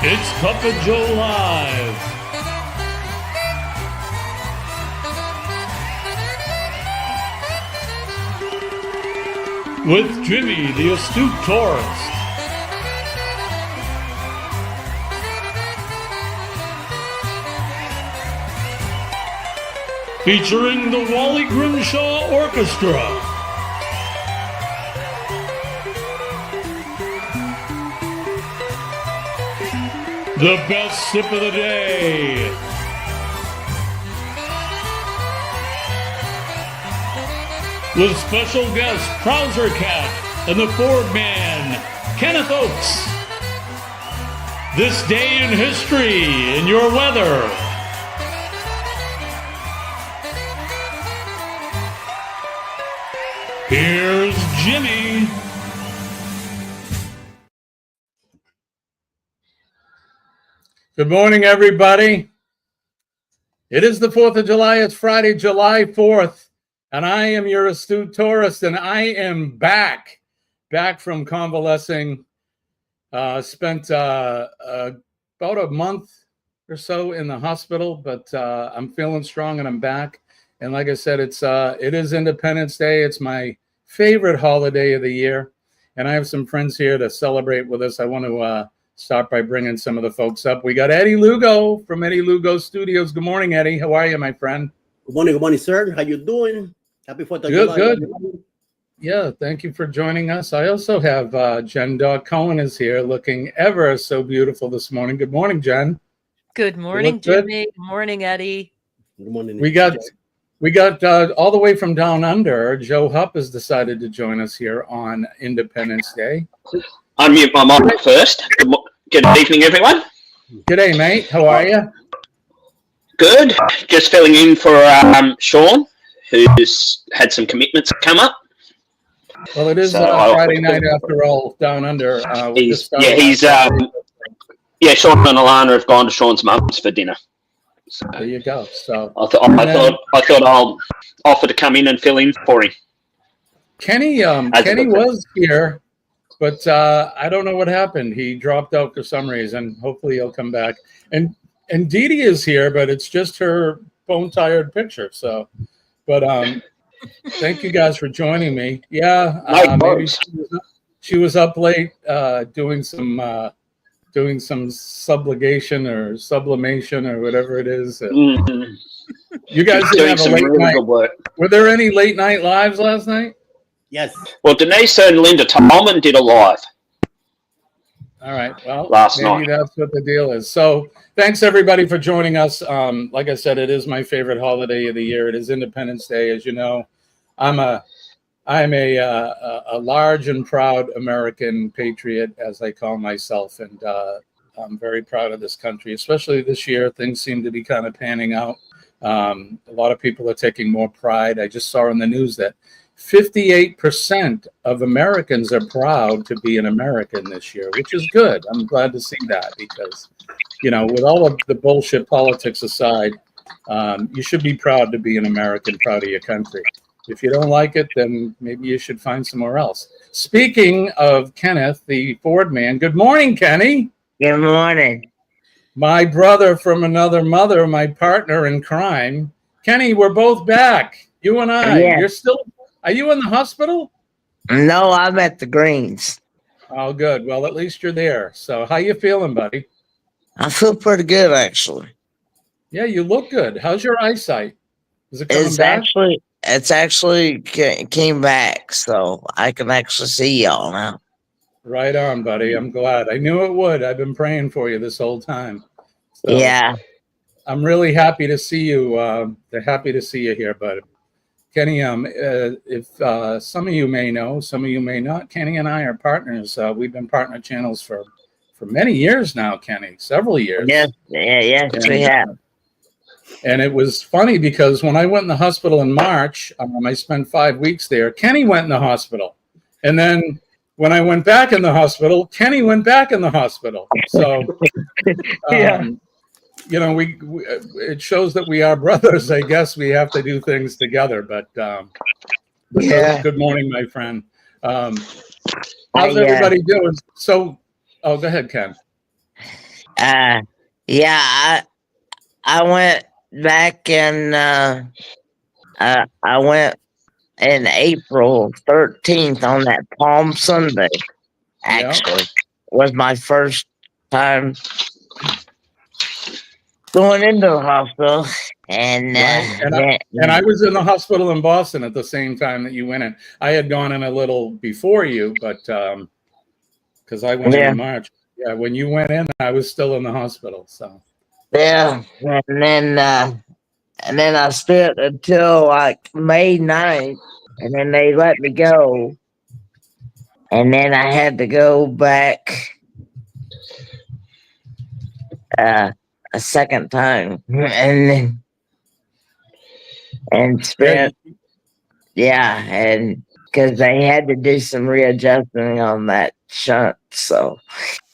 It's Cup of Joe Live. With Jimmy, the astute tourist. Featuring the Wally Grimshaw Orchestra. The best sip of the day. With special guest Trouser Cat and the Ford Man, Kenneth Oakes. This day in history in your weather. Here's Jimmy. Good morning, everybody. It is the 4th of July. It's Friday, July 4th, and I am your astute tourist, and I am back from convalescing. Spent about a month or so in the hospital, but I'm feeling strong and I'm back. And like I said, it is Independence Day. It's my favorite holiday of the year, and I have some friends here to celebrate with us. I want to start by bringing some of the folks up. We got Eddie Lugo from Eddie Lugo Studios. Good morning, Eddie. How are you, my friend? Good morning, sir. How you doing? Happy 4th of July. Good. Yeah, thank you for joining us. I also have Jen Dog Cohen is here, looking ever so beautiful this morning. Good morning, Jen. Good morning, Jimmy. Good morning, Eddie. Good morning. We got all the way from down under. Joe Hupp has decided to join us here on Independence Day. Unmute my mic first. Good evening, everyone. G'day, mate. How are you? Good. Just filling in for Sean, who's had some commitments come up. Well, it is Friday night after all, down under. Sean and Alana have gone to Sean's mum's for dinner. So there you go. So I thought I'll offer to come in and fill in for him. Kenny was here, but I don't know what happened. He dropped out for some reason. Hopefully he'll come back. And Dee Dee is here, but it's just her bone-tired picture. So, but thank you guys for joining me. Yeah, maybe she was up late doing some sublimation or sublimation or whatever it is. Mm-hmm. You guys didn't have a late night. Were there any late night lives last night? Yes. Well, Denise and Linda Tolman did a live. All right. Well, last night. That's what the deal is. So thanks, everybody, for joining us. Like I said, it is my favorite holiday of the year. It is Independence Day. As you know, I'm a large and proud American patriot, as I call myself, and I'm very proud of this country, especially this year. Things seem to be kind of panning out. A lot of people are taking more pride. I just saw in the news that 58% of Americans are proud to be an American this year, which is good. I'm glad to see that because, with all of the bullshit politics aside, you should be proud to be an American, proud of your country. If you don't like it, then maybe you should find somewhere else. Speaking of Kenneth, the Ford Man, good morning, Kenny. Good morning. My brother from another mother, my partner in crime. Kenny, we're both back. You and I. Yeah. Are you in the hospital? No, I'm at the Greens. Oh, good. Well, at least you're there. So how you feeling, buddy? I feel pretty good, actually. Yeah, you look good. How's your eyesight? Is it coming back? It's actually came back, so I can actually see y'all now. Right on, buddy. I'm glad. I knew it would. I've been praying for you this whole time. So yeah. I'm really happy to see you. Happy to see you here, bud. Kenny, if some of you may know, some of you may not, Kenny and I are partners. We've been partner channels for many years now, Kenny, several years. Yes, we have. And it was funny because when I went in the hospital in March, I spent 5 weeks there. Kenny went in the hospital. And then when I went back in the hospital, Kenny went back in the hospital. So, yeah. It shows that we are brothers. I guess we have to do things together. But yeah. Good morning, my friend. How's everybody doing? So, go ahead, Ken. Yeah, I went back in I went in April 13th on that Palm Sunday. Actually, was my first time going into the hospital, and Right. And I was in the hospital in Boston at the same time that you went in. I had gone in a little before you, but because I went in March. Yeah, when you went in, I was still in the hospital. So yeah, and then I spent until like May 9th, and then they let me go, and then I had to go back a second time, and spent and because they had to do some readjusting on that shunt, so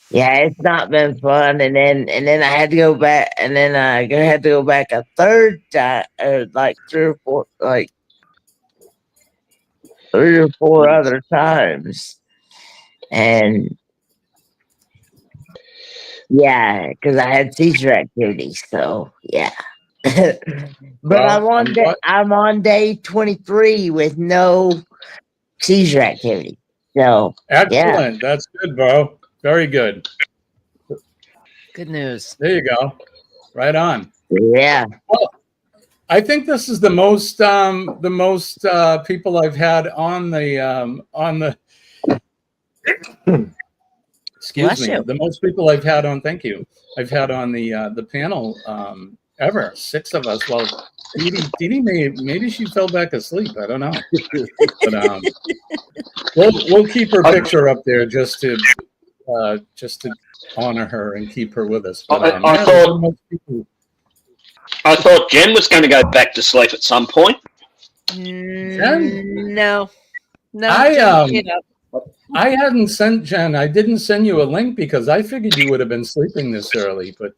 yeah, it's not been fun. And then I had to go back, and then I had to go back a third time, like three or four other times, and yeah, because I had seizure activity, so yeah. But I'm on day 23 with no seizure activity. So excellent. That's good, bro. Very good. Good news. There you go. Right on. Yeah. Well, I think this is the most people I've had on the excuse me, the most people I've had on. Thank you. I've had on the panel ever. 6 of us. Well, Dee maybe she fell back asleep. I don't know. But we'll keep her picture up there just to honor her and keep her with us. But, I thought Jen was going to go back to sleep at some point. Jen? No. I hadn't sent Jen. I didn't send you a link because I figured you would have been sleeping this early. But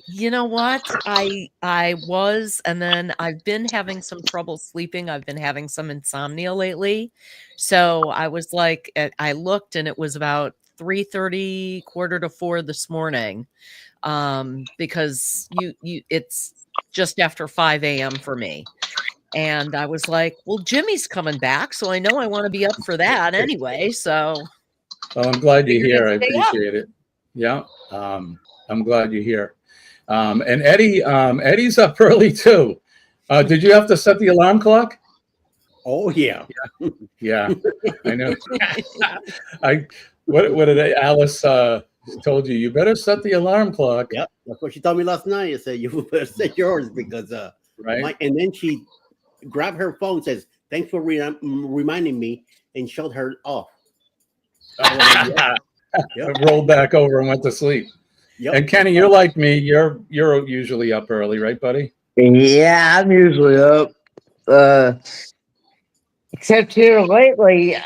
you know what? I was, and then I've been having some trouble sleeping. I've been having some insomnia lately, so I was like, I looked, and it was about 3:30, 3:45 this morning, because it's just after 5 a.m. for me. And I was like, well, Jimmy's coming back, so I know I want to be up for that anyway. So, well, I'm glad you're here. I appreciate it. Yeah, I'm glad you're here. And Eddie's up early too. Did you have to set the alarm clock? Oh yeah. Yeah, I know. What did Alice told you? You better set the alarm clock. Yep, that's what she told me last night. I said you better set yours because right. And then she grabbed her phone, says, "Thanks for reminding me," and shut her off. Rolled back over and went to sleep. Yep. And Kenny, you're like me. You're usually up early, right, buddy? Yeah, I'm usually up. Except here lately,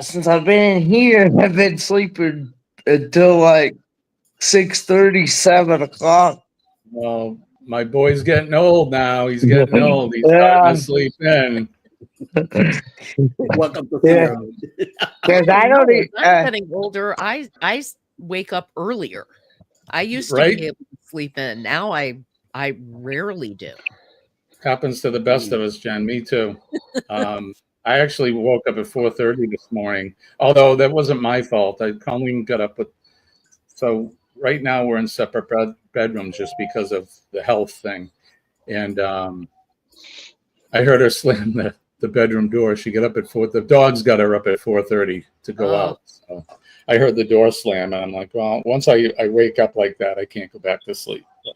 since I've been in here, I've been sleeping until like 6:30, 7 o'clock. Well, my boy's getting old now. He's getting old. He's starting to sleep in. Welcome to because I don't. I'm getting older. I wake up earlier. I used to be able to sleep in. Now I rarely do. Happens to the best of us, Jen. Me too. I actually woke up at 4:30 this morning, although that wasn't my fault. Colleen got up with. So right now we're in separate bedrooms just because of the health thing, and I heard her slam the bedroom door. She got up at 4. The dogs got her up at 4:30 to go out. So I heard the door slam, and I'm like, well, once I wake up like that, I can't go back to sleep. But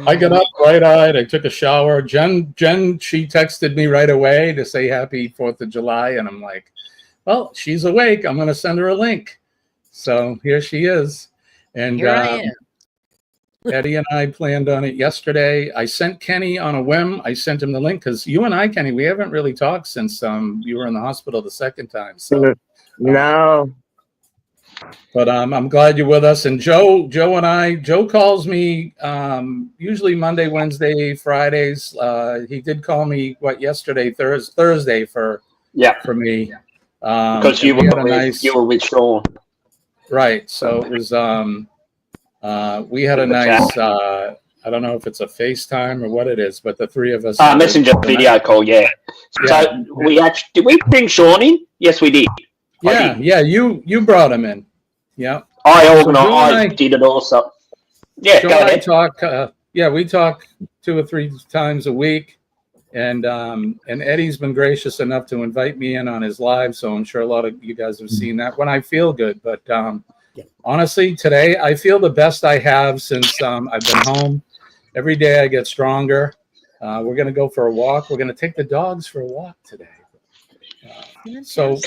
I got up bright-eyed. I took a shower. Jen, she texted me right away to say happy 4th of July, and I'm like, well, she's awake. I'm going to send her a link. So here she is. And here I am. Eddie and I planned on it yesterday. I sent Kenny on a whim. I sent him the link because you and I, Kenny, we haven't really talked since you were in the hospital the second time. So no. But I'm glad you're with us. And Joe calls me usually Monday, Wednesday, Fridays. He did call me yesterday, Thursday for me. Because you were with Sean. Right. So it was We had a nice, I don't know if it's a FaceTime or what it is, but the three of us. Messenger video call, yeah. So did we bring Sean in? Yes, we did. Yeah, you brought him in. Yeah. I organised, I did it also. Yeah, Sean go ahead. We talk 2 or 3 times a week. And Eddie's been gracious enough to invite me in on his live, so I'm sure a lot of you guys have seen that when I feel good. But honestly, today I feel the best I have since I've been home. Every day I get stronger. We're going to go for a walk. We're going to take the dogs for a walk today. So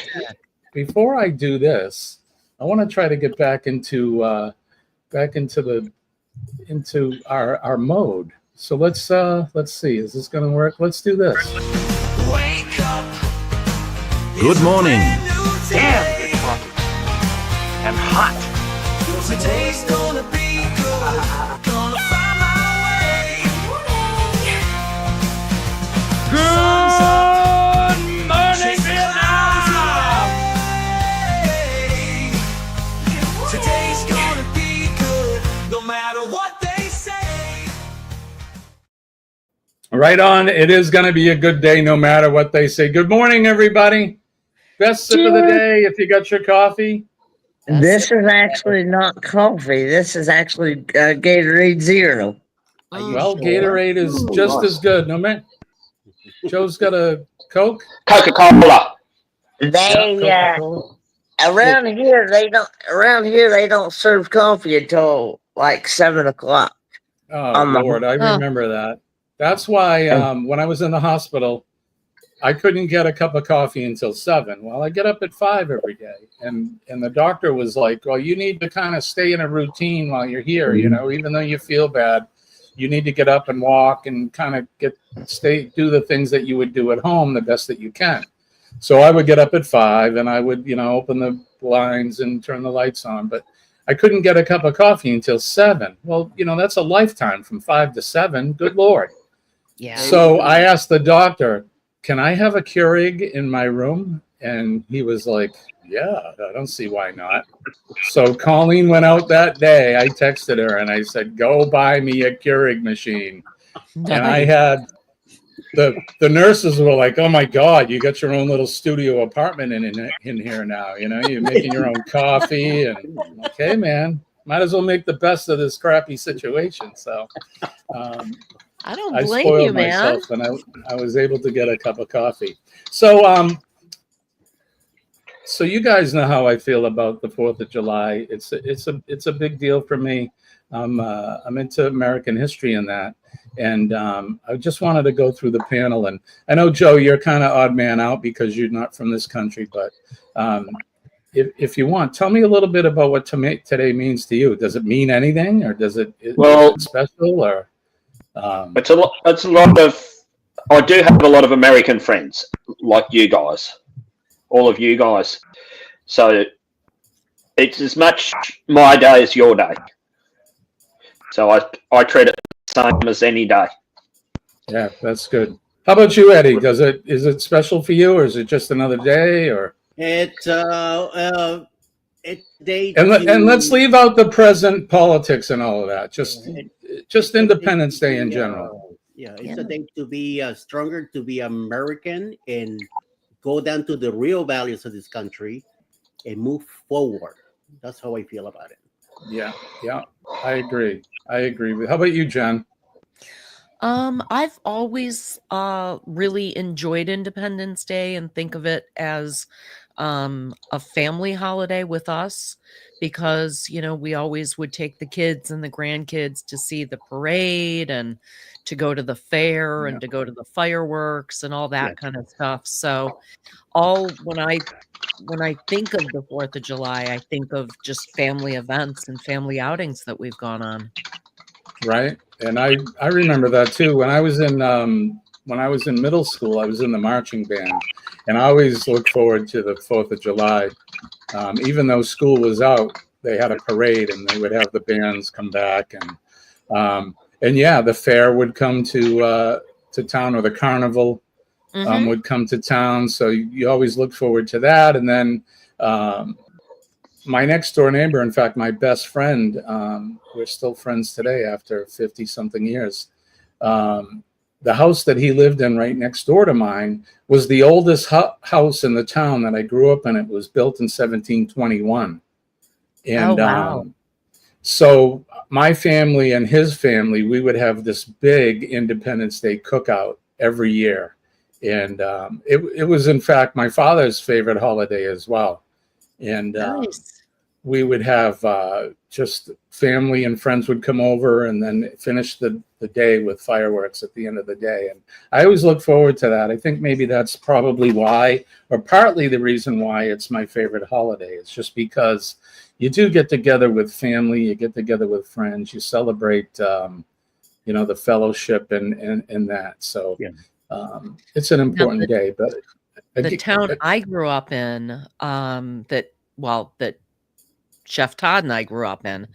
before I do this, I want to try to get back into our mode. So let's see. Is this going to work? Let's do this. Wake up. Good morning. Damn, it's hot. And hot. Today's gonna be good. Gonna find my way. Good morning, Vietnam. Today's gonna be good. No matter what they say. Right on. It is going to be a good day no matter what they say. Good morning, everybody. Best sip of the day if you got your coffee. This is actually not coffee. This is actually Gatorade Zero. Well, Gatorade is just as good. No man. Joe's got a Coke. Coca-Cola. Around here they don't serve coffee until like 7 o'clock. Oh Lord, I remember that. That's why when I was in the hospital, I couldn't get a cup of coffee until 7. Well, I get up at 5 every day, and the doctor was like, "Well, you need to kind of stay in a routine while you're here. You know, even though you feel bad, you need to get up and walk and kind of do the things that you would do at home the best that you can." So I would get up at 5 and I would, open the blinds and turn the lights on, but I couldn't get a cup of coffee until 7. Well, that's a lifetime from 5 to 7. Good Lord. Yeah. So I asked the doctor, "Can I have a Keurig in my room?" And he was like, "Yeah, I don't see why not." So Colleen went out that day. I texted her and I said, "Go buy me a Keurig machine." And I had the nurses were like, "Oh my God, you got your own little studio apartment in here now. You're making your own coffee." And okay, man, might as well make the best of this crappy situation. So I don't I blame spoiled you, man. myself, and I was able to get a cup of coffee. So so you guys know how I feel about the 4th of July. It's a big deal for me. I'm into American history and that, and I just wanted to go through the panel. And I know, Joe, you're kind of odd man out because you're not from this country, but if you want, tell me a little bit about what today means to you. Does it mean anything, or is it special, or? It's a lot of. I do have a lot of American friends, like you guys, all of you guys. So it's as much my day as your day. So I treat it the same as any day. Yeah, that's good. How about you, Eddie? Is it special for you, or is it just another day, or? It's day. And let's leave out the present politics and all of that. Just Independence Day in general. It's a day to be stronger, to be American, and go down to the real values of this country and move forward. That's how I feel about it. Yeah, I agree. How about you, Jen? I've always really enjoyed Independence Day and think of it as a family holiday with us, because we always would take the kids and the grandkids to see the parade and to go to the fair and to go to the fireworks and all that kind of stuff. So when I think of the 4th of July, I think of just family events and family outings that we've gone on. Right. And I remember that too. When I was in middle school, I was in the marching band, and I always looked forward to the 4th of July. Even though school was out, they had a parade, and they would have the bands come back, and the fair would come to town, or the carnival would come to town. So you always look forward to that. And then my next door neighbor, in fact, my best friend, we're still friends today after 50 something years. The house that he lived in right next door to mine was the oldest house in the town that I grew up in. It was built in 1721. And wow. so my family and his family, we would have this big Independence Day cookout every year. And it was, in fact, my father's favorite holiday as well. And Nice. we would have just family and friends would come over and then finish the day with fireworks at the end of the day. And I always look forward to that. I think maybe that's probably why, or partly the reason why it's my favorite holiday. It's just because you do get together with family, you get together with friends, you celebrate, the fellowship and that. So it's an important day. But the town I grew up in, that Chef Todd and I grew up in,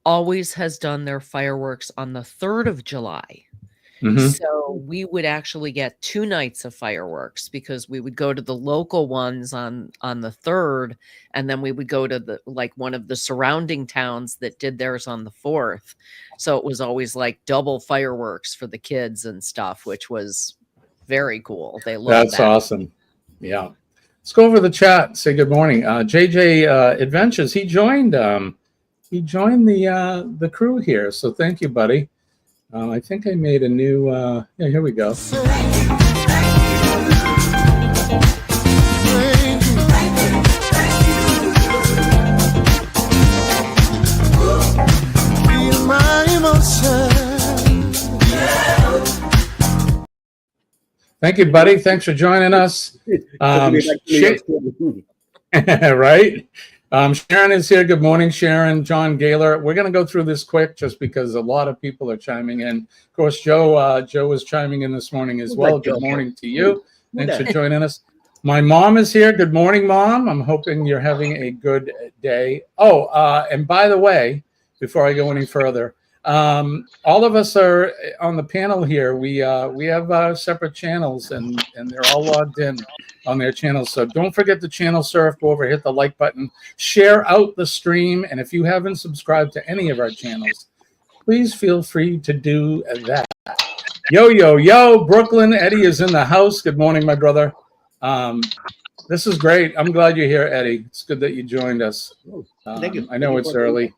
always has done their fireworks on the 3rd of July. So we would actually get 2 nights of fireworks because we would go to the local ones on the 3rd, and then we would go to one of the surrounding towns that did theirs on the 4th. So it was always like double fireworks for the kids and stuff, which was very cool. They loved That's awesome. Yeah. Let's go over the chat and say good morning. JJ Adventures, he joined the crew here. So thank you, buddy. I think I made a new here we go. Thank you, buddy. Thanks for joining us. Right? Sharon is here. Good morning, Sharon. John Gaylor. We're going to go through this quick just because a lot of people are chiming in. Of course, Joe was chiming in this morning as well. Good morning to you. Thanks for joining us. My mom is here. Good morning, Mom. I'm hoping you're having a good day. Oh, and by the way, before I go any further, all of us are on the panel here. We have separate channels and they're all logged in on their channels. So don't forget to channel surf, go over, hit the like button, share out the stream. And if you haven't subscribed to any of our channels, please feel free to do that. Yo, Brooklyn, Eddie is in the house. Good morning, my brother. This is great. I'm glad you're here, Eddie. It's good that you joined us. Thank you. I know it's early.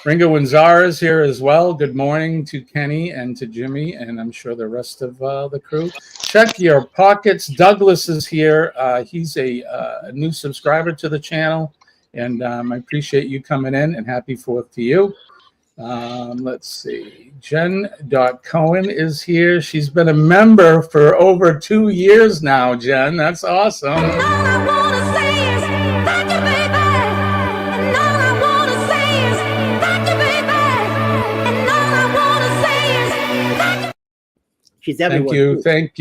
Ringo and Zara is here as well. Good morning to Kenny and to Jimmy, and I'm sure the rest of the crew. Check your pockets. Douglas is here. He's a new subscriber to the channel, and I appreciate you coming in, and happy 4th to you. Let's see. Jen.Cohen is here. She's been a member for over 2 years now, Jen. That's awesome. She's everywhere. Thank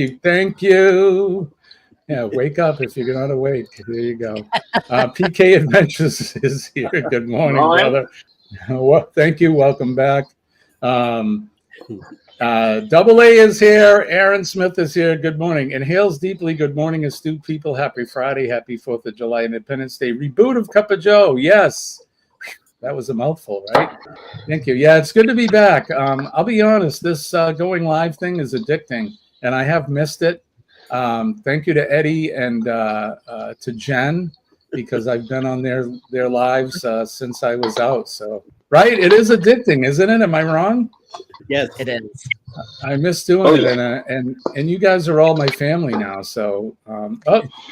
you. Yeah, wake up if you're not awake. There you go. PK Adventures is here. Good morning, brother. Well, thank you. Welcome back. Double A is here. Aaron Smith is here. Good morning. Inhales deeply. Good morning, astute people. Happy Friday. Happy 4th of July, Independence Day. Reboot of Cup of Joe. Yes. That was a mouthful, right? Thank you. Yeah, it's good to be back. I'll be honest, this going live thing is addicting, and I have missed it. Thank you to Eddie and to Jen, because I've been on their lives since I was out. So, right? It is addicting, isn't it? Am I wrong? Yes, it is. I miss doing it, and you guys are all my family now. So,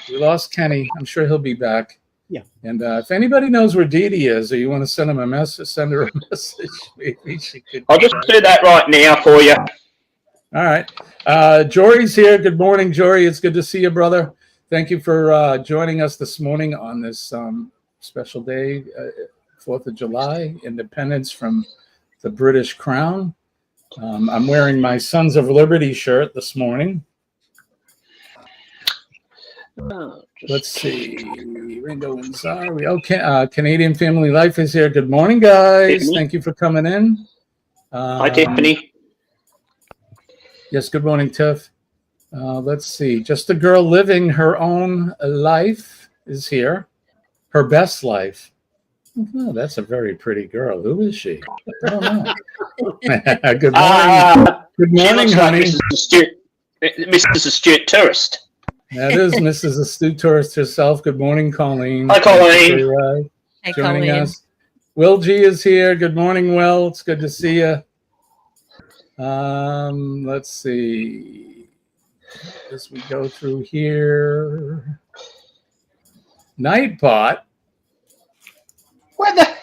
we lost Kenny. I'm sure he'll be back. Yeah. And if anybody knows where Dee Dee is, or you want to send her a message, maybe she could. I'll just do that right now for you. All right. Jory's here. Good morning, Jory. It's good to see you, brother. Thank you for joining us this morning on this special day, 4th of July, independence from the British Crown. I'm wearing my Sons of Liberty shirt this morning. Let's see. Ringo and Zari. Okay. Canadian Family Life is here. Good morning, guys. Tiffany. Thank you for coming in. Hi, Tiffany. Yes, good morning, Tiff. Let's see. Just a girl living her own life is here. Her best life. Oh, that's a very pretty girl. Who is she? I don't know. Good morning. Good She morning, looks like honey. Mrs. Astute Tourist. That is Mrs. Astute Tourist herself. Good morning, Colleen. Hi, Colleen. Thank you for, Hey, joining Colleen. us. Will G is here. Good morning, Will. It's good to see you. Let's see. As we go through here. Nightbot. What the?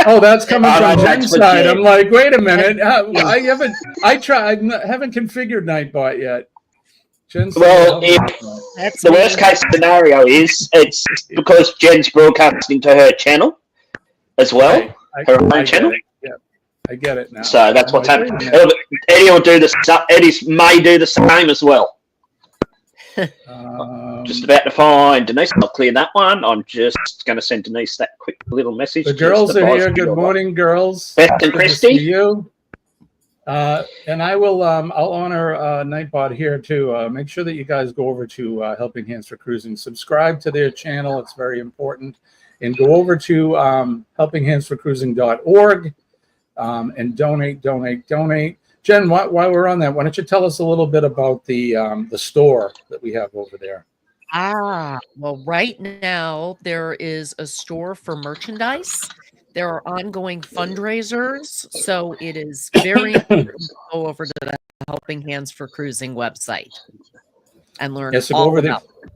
Oh, that's coming Oh, from that's Jen's for side. Jen. I'm like, wait a minute. I haven't configured Nightbot yet. Jen's Well, if That's the me. worst case scenario is it's because Jen's broadcasting to her channel as well, her own channel. Yeah, I get it now. So that's I'm what's like, wait a happening. minute. Eddie will do the. Eddie may do the same as well. Just about to find Denise. I'll clear that one. I'm just going to send Denise that quick little message. The just girls to are advise here. me Good of what- morning, girls. Beth and Good to Christy. see you. And I will. I'll honor Nightbot here too. Make sure that you guys go over to Helping Hands for Cruising. Subscribe to their channel. It's very important. And go over to helpinghandsforcruising.org and donate. Jen, while we're on that, why don't you tell us a little bit about the store that we have over there? Well, right now there is a store for merchandise. There are ongoing fundraisers, so it is very important to go over to the Helping Hands for Cruising website and learn Yeah, so go all over there. about it.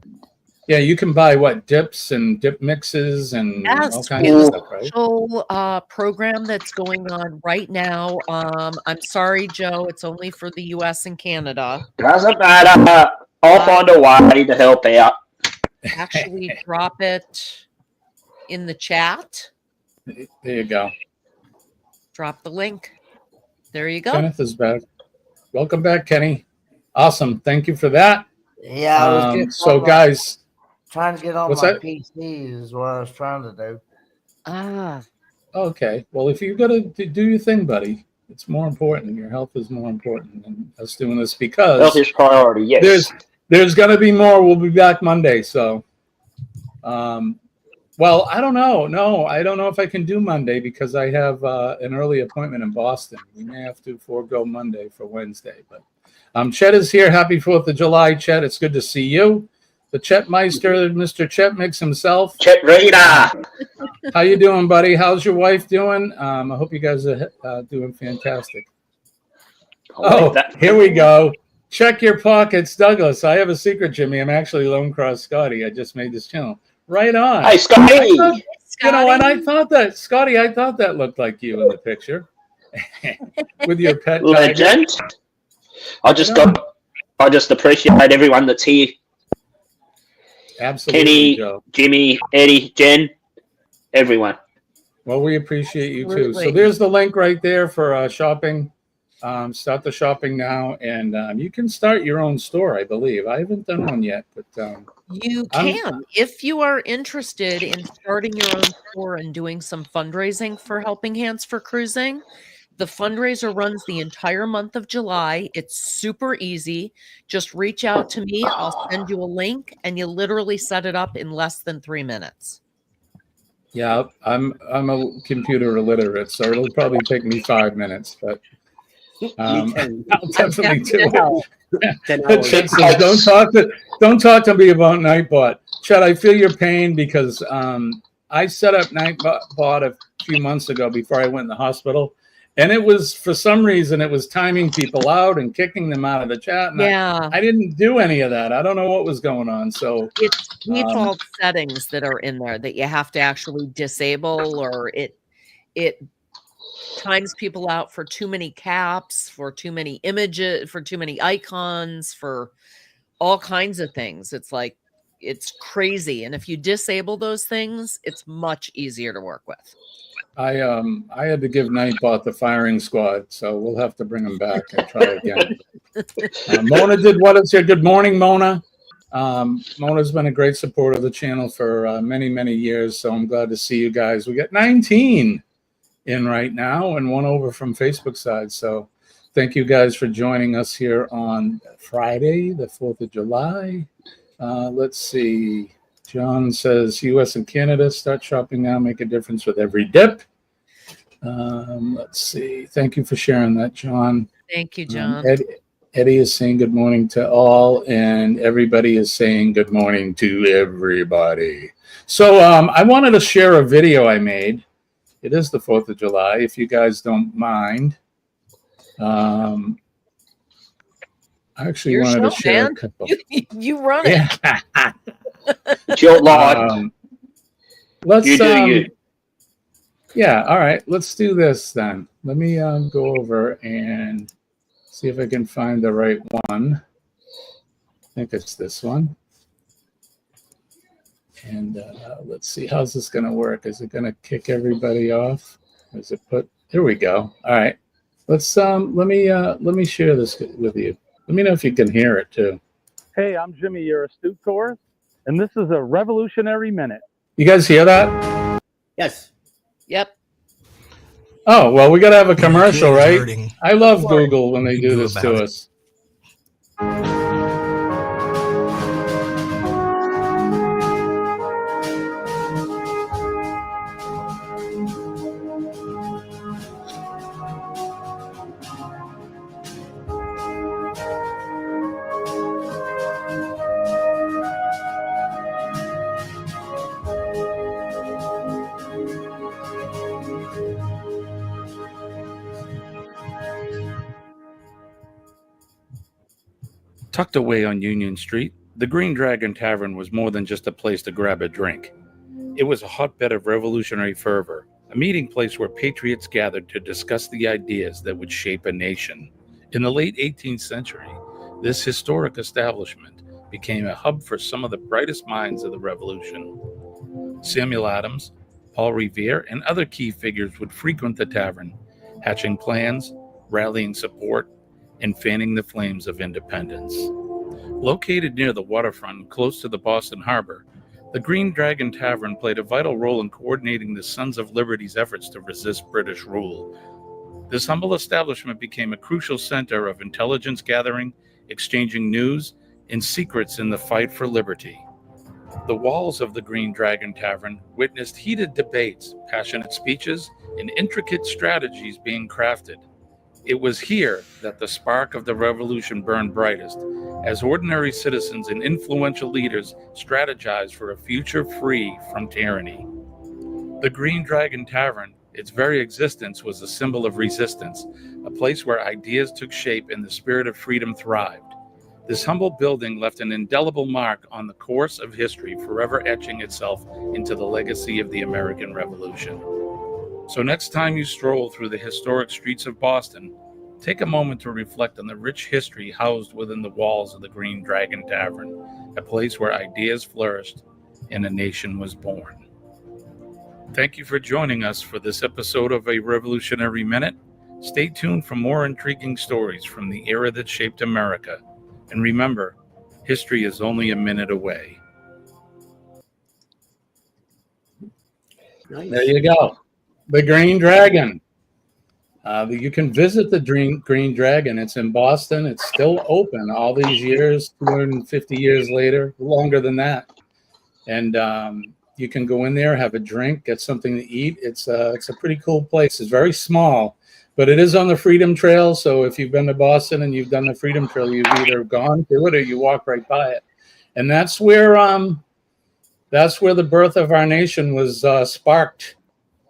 Yeah, you can buy what dips and dip mixes and all Yes, kinds we of have a stuff, right? special program that's going on right now. I'm sorry, Joe, it's only for the U.S. and Canada. Doesn't matter. I'll find a way to help out. Actually, drop it in the chat. There you go. Drop the link. There you go. Kenneth is back. Welcome back, Kenny. Awesome. Thank you for that. Yeah, I was getting So, on my- guys, trying to get on what's my that? PC is what I was trying to do. Okay. Well, if you got to do your thing, buddy, it's more important. Your health is more important than us doing this Health because is priority, yes. there's going to be more. We'll be back Monday. So, well, I don't know. No, I don't know if I can do Monday because I have an early appointment in Boston. We may have to forego Monday for Wednesday. But Chet is here. Happy 4th of July, Chet. It's good to see you. The Chet Meister, Mr. Chet Mix himself. Chet Reader. How you doing, buddy? How's your wife doing? I hope you guys are doing fantastic. Oh, here we go. Check your pockets, Douglas. I have a secret, Jimmy. I'm actually Lone Cross Scotty. I just made this channel. Right on. Hey, Scotty. You know, and I thought that, Scotty, I thought that looked like you in the picture with your pet tiger. Legend. I just appreciate everyone that's here. Absolutely, Kenny, Joe. Jimmy, Eddie, Jen, everyone. Well, we appreciate you too. So Absolutely. there's the link right there for shopping. Start the shopping now, and you can start your own store, I believe. I haven't done one yet, but You I'm- can. If you are interested in starting your own store and doing some fundraising for Helping Hands for Cruising, the fundraiser runs the entire month of July. It's super easy. Just reach out to me. I'll send you a link, and you literally set it up in less than 3 minutes. yeah, I'm a computer illiterate, so it'll probably take me 5 minutes, but I'll definitely do it. 10 hours. Chet says, don't talk to me about Nightbot. Chet, I feel your pain because I set up Nightbot a few months ago before I went in the hospital, and it was, for some reason, it was timing people out and kicking them out of the chat. And Yeah, I didn't do any of that. I don't know what was going on. So it's default settings that are in there that you have to actually disable, or it times people out for too many caps, for too many images, for too many icons, for all kinds of things. It's like, it's crazy. And if you disable those things, it's much easier to work with. I had to give Nightbot the firing squad, so we'll have to bring him back and try again. Mona did what is here. Good morning, Mona. Mona's been a great supporter of the channel for many, many years, so I'm glad to see you guys. We got 19 in right now and one over from Facebook side. So thank you guys for joining us here on Friday, the 4th of July. Let's see. John says U.S. and Canada, start shopping now, make a difference with every dip. Let's see. Thank you for sharing that, John. Thank you, John. Eddie is saying good morning to all, and everybody is saying good morning to everybody. So I wanted to share a video I made. It is the 4th of July, if you guys don't mind. I actually Your wanted to show, share man. a couple. You run it. Yeah. It's your life. Let's You do you. Yeah, all right. Let's do this then. Let me go over and see if I can find the right one. I think it's this one. And let's see, how's this going to work? Is it going to kick everybody off? Or is it put? Here we go. All right. Let's let me share this with you. Let me know if you can hear it too. Hey, I'm Jimmy, your astute tourist, and this is a revolutionary minute. You guys hear that? Yes. Yep. Oh, well, we got to have a When your commercial, kid is right? hurting, I love Google when they You do do this about to it. us. Tucked away on Union Street, the Green Dragon Tavern was more than just a place to grab a drink. It was a hotbed of revolutionary fervor, a meeting place where patriots gathered to discuss the ideas that would shape a nation. In the late 18th century, this historic establishment became a hub for some of the brightest minds of the Revolution. Samuel Adams, Paul Revere, and other key figures would frequent the tavern, hatching plans, rallying support, and fanning the flames of independence. Located near the waterfront, close to the Boston Harbor, the Green Dragon Tavern played a vital role in coordinating the Sons of Liberty's efforts to resist British rule. This humble establishment became a crucial center of intelligence gathering, exchanging news, and secrets in the fight for liberty. The walls of the Green Dragon Tavern witnessed heated debates, passionate speeches, and intricate strategies being crafted. It was here that the spark of the revolution burned brightest, as ordinary citizens and influential leaders strategized for a future free from tyranny. The Green Dragon Tavern, its very existence, was a symbol of resistance, a place where ideas took shape and the spirit of freedom thrived. This humble building left an indelible mark on the course of history, forever etching itself into the legacy of the American Revolution. So next time you stroll through the historic streets of Boston, take a moment to reflect on the rich history housed within the walls of the Green Dragon Tavern, a place where ideas flourished and a nation was born. Thank you for joining us for this episode of A Revolutionary Minute. Stay tuned for more intriguing stories from the era that shaped America. And remember, history is only a minute away. Nice. There you go. The Green Dragon. You can visit the Green Dragon. It's in Boston. It's still open all these years, 250 years later, longer than that. And you can go in there, have a drink, get something to eat. It's a pretty cool place. It's very small, but it is on the Freedom Trail. So if you've been to Boston and you've done the Freedom Trail, you've either gone to it or you walk right by it. And that's where the birth of our nation was sparked,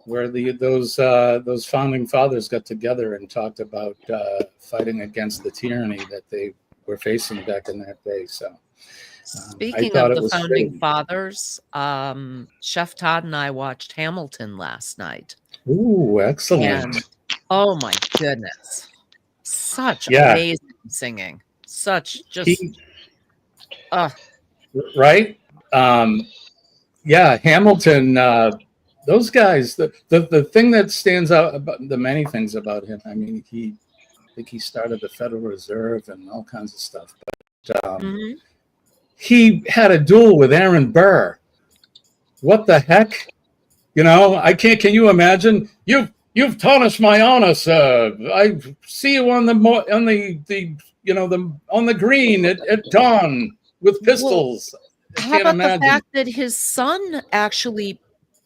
where those founding fathers got together and talked about fighting against the tyranny that they were facing back in that day. So, Speaking of the founding fathers, Chef Todd and I watched Hamilton last night. Ooh, excellent! And oh my goodness, such amazing singing, such just right. Yeah, Hamilton. Those guys, the thing that stands out about the many things about him, I mean, I think he started the Federal Reserve and all kinds of stuff. But he had a duel with Aaron Burr. What the heck? You know, can you imagine? You've tarnished my honor, sir. I see you on the green at dawn with pistols. How can't about the imagine. fact that his son actually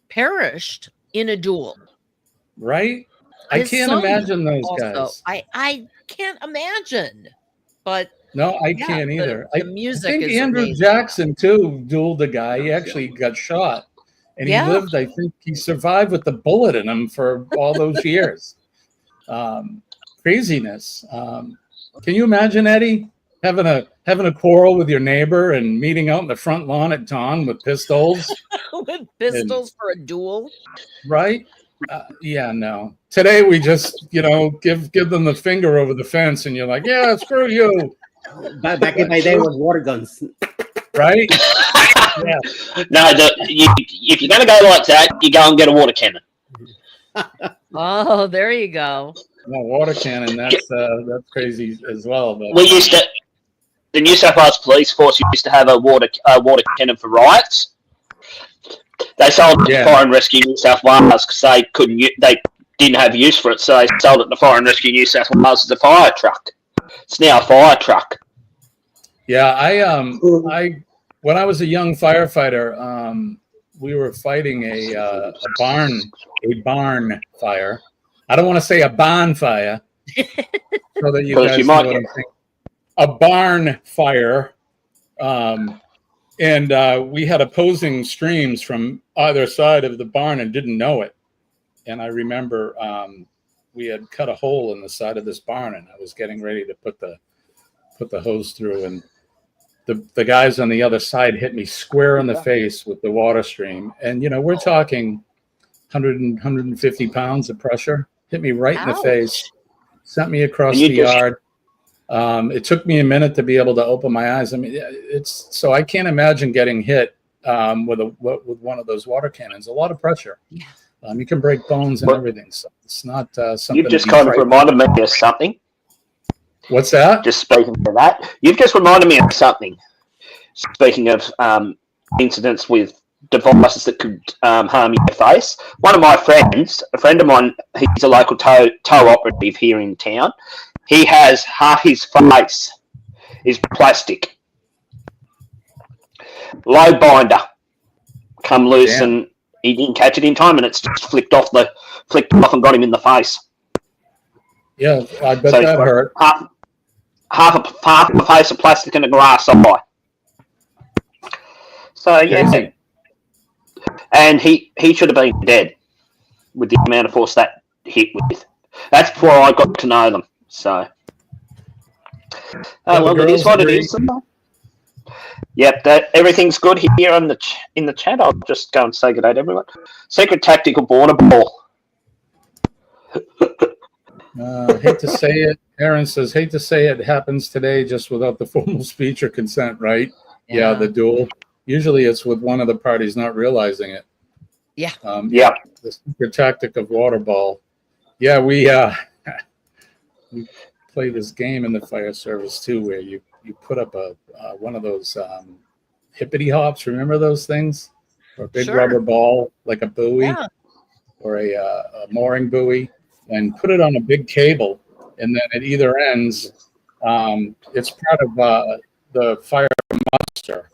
perished in a duel? Right? I His can't son imagine those also. guys. I can't imagine. But No, I yeah, can't either. the I music think is Andrew amazing. Jackson too dueled a guy. He actually got shot, and he Yeah. lived. I think he survived with the bullet in him for all those years. Craziness. Can you imagine, Eddie, having a quarrel with your neighbor and meeting out in the front lawn at dawn with pistols? With pistols for a duel. Right? Yeah, no. Today we just, give them the finger over the fence, and you're like, yeah, screw you. Back in my day was water guns. Right? Yeah. No, if you're going to go like that, you go and get a water cannon. Oh, there you go. No, water cannon. That's crazy as well. But We used to, the New South Wales Police Force used to have a water cannon for riots. They sold it to Fire and Rescue New South Wales because they didn't have use for it, so they sold it to Fire and Rescue New South Wales as a fire truck. It's now a fire truck. Yeah, I when I was a young firefighter, we were fighting a barn fire. I don't want to say a bonfire, so that you guys know what I'm saying. A barn fire, and we had opposing streams from either side of the barn and didn't know it. And I remember we had cut a hole in the side of this barn, and I was getting ready to put the hose through, and the guys on the other side hit me square in the face with the water stream. And, we're talking 150 pounds of pressure. Hit me right in the face, sent me across the yard. It took me a minute to be able to open my eyes. I mean, so I can't imagine getting hit with one of those water cannons. A lot of pressure. Yeah. You can break bones and everything. So it's not something. You've just kind of reminded me of something. What's that? Just speaking of that, you've just reminded me of something. Speaking of incidents with devices that could harm your face, one of my friends, a friend of mine, he's a local tow operative here in town. He has half his face is plastic. Low binder come loose, and he didn't catch it in time, and it's just flicked off and got him in the face. Yeah, I bet so that hurt. Half a face of plastic and a glass eye. So yeah, crazy. And he should have been dead with the amount of force that hit with. That's before I got to know them. So, well, it is what it is. Yep, everything's good here in the chat. I'll just go and say good day to everyone. Secret Tactical Border Ball. Hate to say it. Aaron says, hate to say it happens today just without the formal speech or consent, right? Yeah, the duel. Usually it's with one of the parties not realizing it. Yeah. The secret tactic of water ball. Yeah, we play this game in the fire service too, where you put up one of those hippity hops. Remember those things? Or a big rubber ball, like a buoy, or a mooring buoy, and put it on a big cable. And then at either ends, it's part of the fire muster.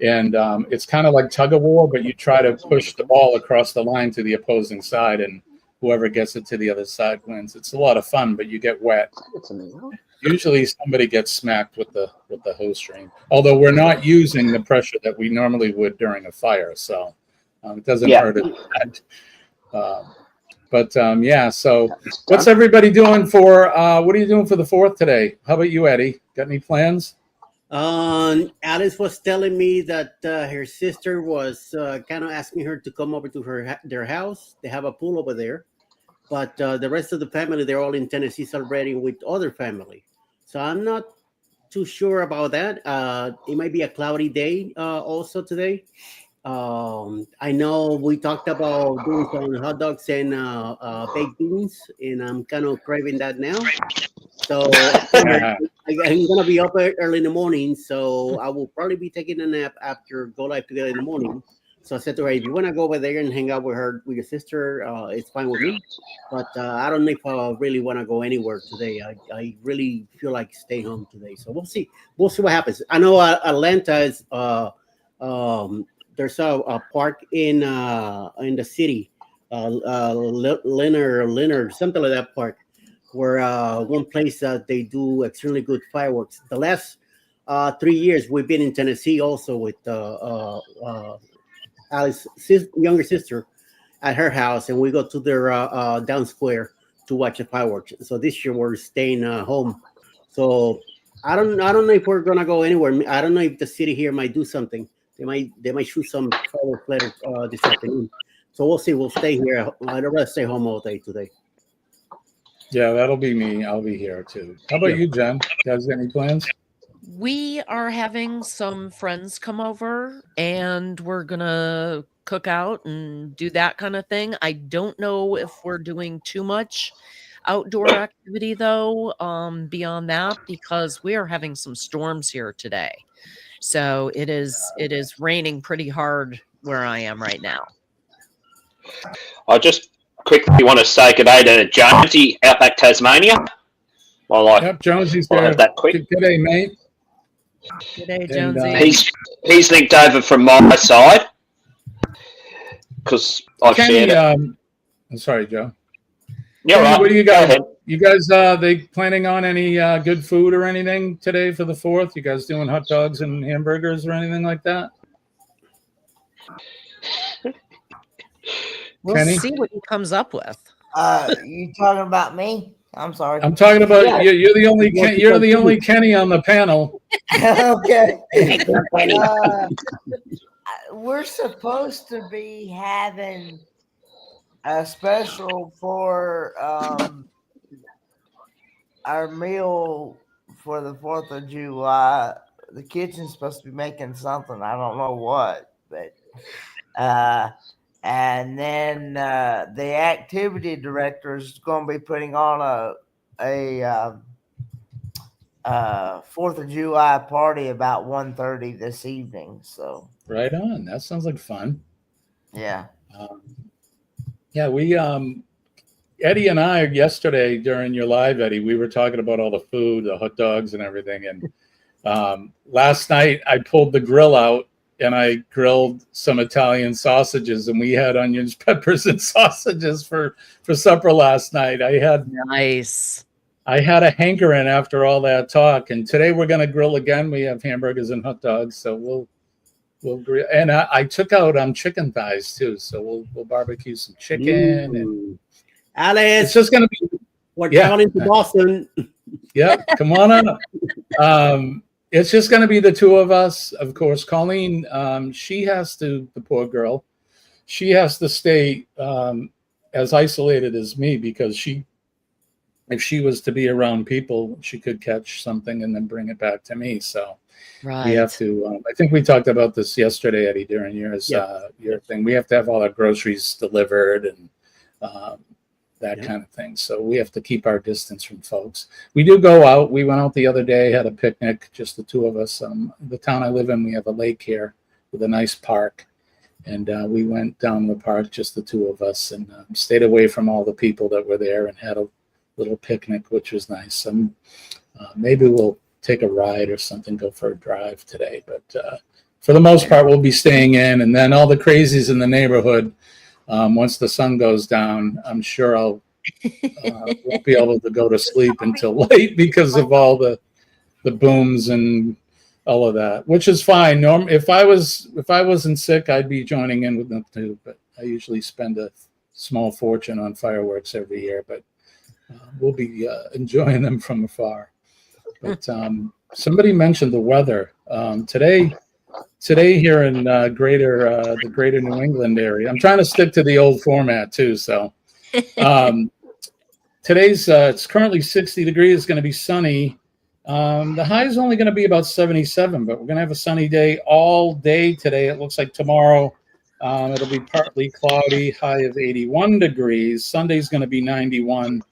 And it's kind of like tug of war, but you try to push the ball across the line to the opposing side, and whoever gets it to the other side wins. It's a lot of fun, but you get wet. Usually somebody gets smacked with the hose stream. Although we're not using the pressure that we normally would during a fire, so it doesn't hurt it. So what's everybody doing for, what are you doing for the 4th today? How about you, Eddie? Got any plans? Alice was telling me that her sister was kind of asking her to come over to their house. They have a pool over there, but the rest of the family, they're all in Tennessee celebrating with other family. So I'm not too sure about that. It might be a cloudy day also today. I know we talked about doing some hot dogs and baked beans, and I'm kind of craving that now. So I'm gonna be up early in the morning, so I will probably be taking a nap after go live together in the morning. So I said to her, if you want to go over there and hang out with your sister, it's fine with me. But I don't know if I really want to go anywhere today. I really feel like staying home today. So we'll see. We'll see what happens. I know Atlanta is there's a park in the city, Leonard, something like that park, where one place that they do extremely good fireworks. The last 3 years we've been in Tennessee also with Alice's younger sister at her house, and we go to their down square to watch the fireworks. So this year we're staying home. So I don't know if we're gonna go anywhere. I don't know if the city here might do something. They might shoot some fireworks later this afternoon. So we'll see. We'll stay here. I'd rather stay home all day today. Yeah, that'll be me. I'll be here too. How about you, Jen? You guys got any plans? We are having some friends come over and we're gonna cook out and do that kind of thing. I don't know if we're doing too much outdoor activity though, beyond that, because we are having some storms here today. So it is raining pretty hard where I am right now. I just quickly want to say good day to Jonesy out back Tasmania. While I Yep, Jonesy's I'll there. have that quick. Good day, mate. Good day, And, Jonesy. He's linked over from my side because I've Kenny, shared it. I'm sorry, Joe. Yeah, Kenny, right. what do you Go got? ahead. You guys, they planning on any good food or anything today for the 4th? You guys doing hot dogs and hamburgers or anything like that? We'll Kenny? see what he comes up with. You talking about me? I'm sorry. I'm talking about Yeah. you're the only you're the only Kenny on the panel. Okay. We're supposed to be having a special for our meal for the 4th of July. The kitchen's supposed to be making something. I don't know what, but and then the activity director is going to be putting on a 4th of July party about 1:30 this evening. So Right on. That sounds like fun. yeah. Yeah, we Eddie and I yesterday during your live, Eddie, we were talking about all the food, the hot dogs and everything. And last night I pulled the grill out and I grilled some Italian sausages, and we had onions, peppers, and sausages for supper last night. I had Nice. a hankering after all that talk, and today we're going to grill again. We have hamburgers and hot dogs, so we'll grill. And I took out chicken thighs too, so we'll barbecue some chicken. And Alice, it's just going to be we're traveling to Boston. yeah. Come on up. It's just going to be the two of us, of course. Colleen, she has to. The poor girl, she has to stay as isolated as me because if she was to be around people, she could catch something and then bring it back to me. So Right. we have to. I think we talked about this yesterday, Eddie, during your thing. We have to have all our groceries delivered and that kind of thing. So we have to keep our distance from folks. We do go out. We went out the other day, had a picnic, just the two of us. The town I live in, we have a lake here with a nice park. And we went down the park, just the two of us, and stayed away from all the people that were there and had a little picnic, which was nice. Maybe we'll take a ride or something, go for a drive today. But for the most part, we'll be staying in. And then all the crazies in the neighborhood, once the sun goes down, I'm sure I'll won't be able to go to sleep until late because of all the booms and all of that, which is fine. If I wasn't sick, I'd be joining in with them too. But I usually spend a small fortune on fireworks every year. But we'll be enjoying them from afar. But somebody mentioned the weather today here in the greater New England area. I'm trying to stick to the old format too. So today's it's currently 60 degrees. It's going to be sunny. The high is only going to be about 77, but we're going to have a sunny day all day today. It looks like tomorrow it'll be partly cloudy, high of 81 degrees. Sunday's going to be 91.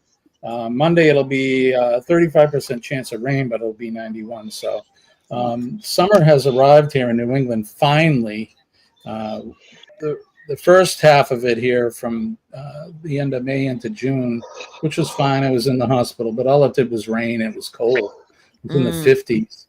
Monday it'll be 35% chance of rain, but it'll be 91. So summer has arrived here in New England finally. The first half of it here from the end of May into June, which was fine. I was in the hospital, but all it did was rain. It was cold. It was in the 50s.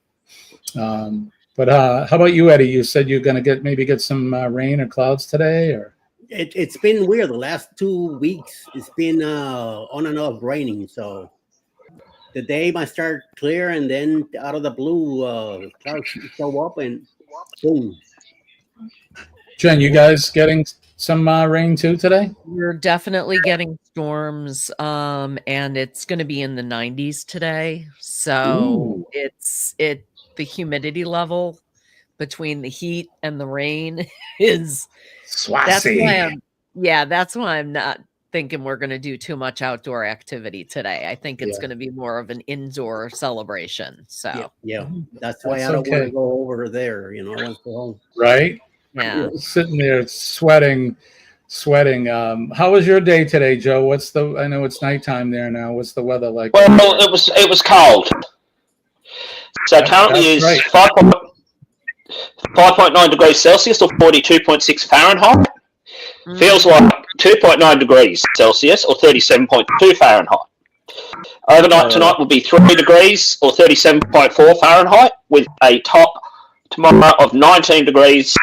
But how about you, Eddie? You said you're going to maybe get some rain or clouds today, or It's been weird. The last 2 weeks, it's been on and off raining. So the day might start clear, and then out of the blue, clouds show up, and boom. Jen, you guys getting some rain too today? We're definitely getting storms, and it's going to be in the 90s today. So the humidity level between the heat and the rain is that's why I'm not thinking we're going to do too much outdoor activity today. I think it's going to be more of an indoor celebration. So yeah, that's why I don't want to go over there. I want to go home. Right? Yeah. Sitting there sweating. How was your day today, Joe? I know it's nighttime there now. What's the weather like? Well, it was cold. So currently is 5.9 degrees Celsius or 42.6 Fahrenheit. Feels like 2.9 degrees Celsius or 37.2 Fahrenheit. Overnight tonight will be 3 degrees or 37.4 Fahrenheit with a top tomorrow of 19 degrees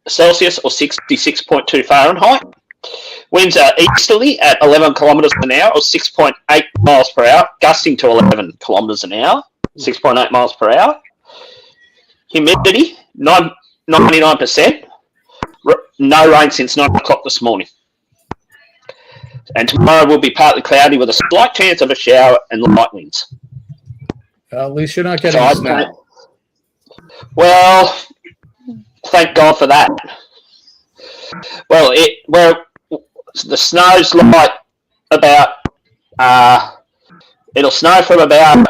Celsius or 66.2 Fahrenheit. Winds are easterly at 11 kilometres an hour or 6.8 miles per hour, gusting to 11 kilometres an hour, 6.8 miles per hour. Humidity, 99%. No rain since 9 o'clock this morning. And tomorrow will be partly cloudy with a slight chance of a shower and light winds. At least you're not getting snow. Well, thank God for that. Well, the snow's like about it'll snow from about